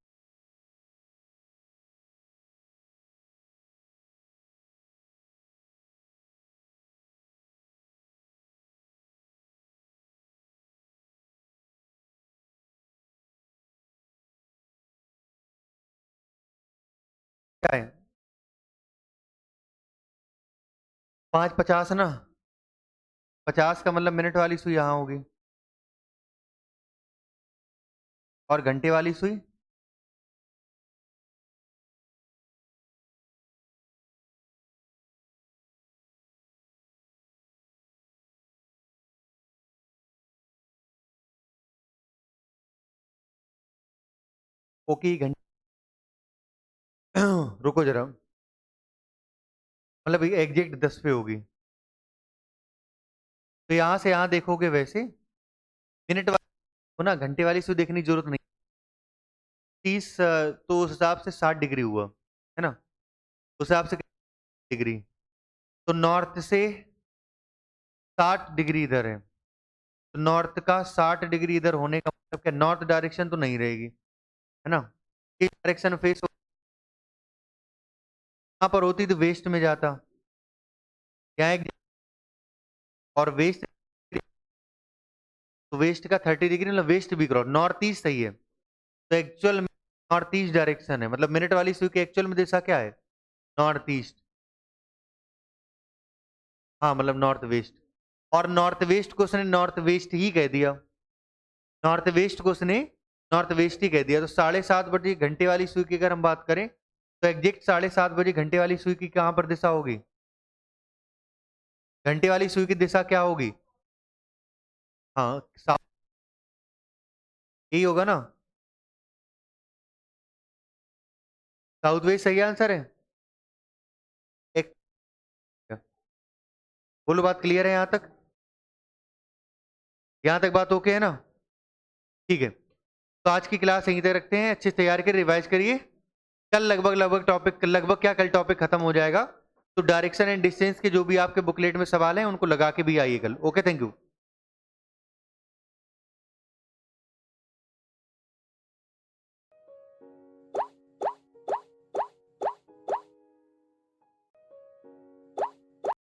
क्या है? 5:50 ना, 50 का मतलब मिनट वाली सुई यहाँ होगी, और घंटे वाली सुई ओके घंटे। रुको जरा, मतलब एग्जैक्ट 10 पे होगी, तो यहां से यहां देखोगे वैसे मिनट वाली हो ना, घंटे वाली सुई देखने की जरूरत नहीं। 30 तो उस हिसाब से 60 डिग्री हुआ है ना, उस हिसाब से डिग्री, तो नॉर्थ से 60 डिग्री इधर है, तो नॉर्थ का 60 डिग्री इधर होने का मतलब क्या? नॉर्थ डायरेक्शन तो नहीं रहेगी, है ना? इस डायरेक्शन फेस यहाँ पर होती तो वेस्ट में जाता। यहाँ एक और वेस्ट, तो वेस्ट का 30 डिग्री मतलब वेस्ट भी क्रॉस, नॉर्थ ईस्ट सही है। तो एक्चुअल में नॉर्थ ईस्ट डायरेक्शन है, मतलब मिनट वाली सुई की एक्चुअल में दिशा क्या है? North east. हाँ मतलब नॉर्थ वेस्ट, और नॉर्थ वेस्ट को उसने नॉर्थ वेस्ट ही कह दिया, नॉर्थ वेस्ट को उसने नॉर्थ वेस्ट ही कह दिया। तो 7:30 बजे घंटे वाली सुई की अगर हम बात करें, तो एग्जैक्ट 7:30 बजे घंटे वाली सुई की कहां पर दिशा होगी? घंटे वाली सुई की दिशा क्या होगी? हाँ यही होगा ना, साउथ वेस्ट सही आंसर है। एक, बोलो बात क्लियर है यहाँ तक? यहाँ तक बात ओके है ना? ठीक है, तो आज की क्लास यहीं तक रखते हैं, अच्छे से तैयार कर रिवाइज करिए। कल लगभग टॉपिक, लगभग क्या कल टॉपिक खत्म हो जाएगा। तो डायरेक्शन एंड डिस्टेंस के जो भी आपके बुकलेट में सवाल हैं उनको लगा के भी आइए कल। Okay, thank you.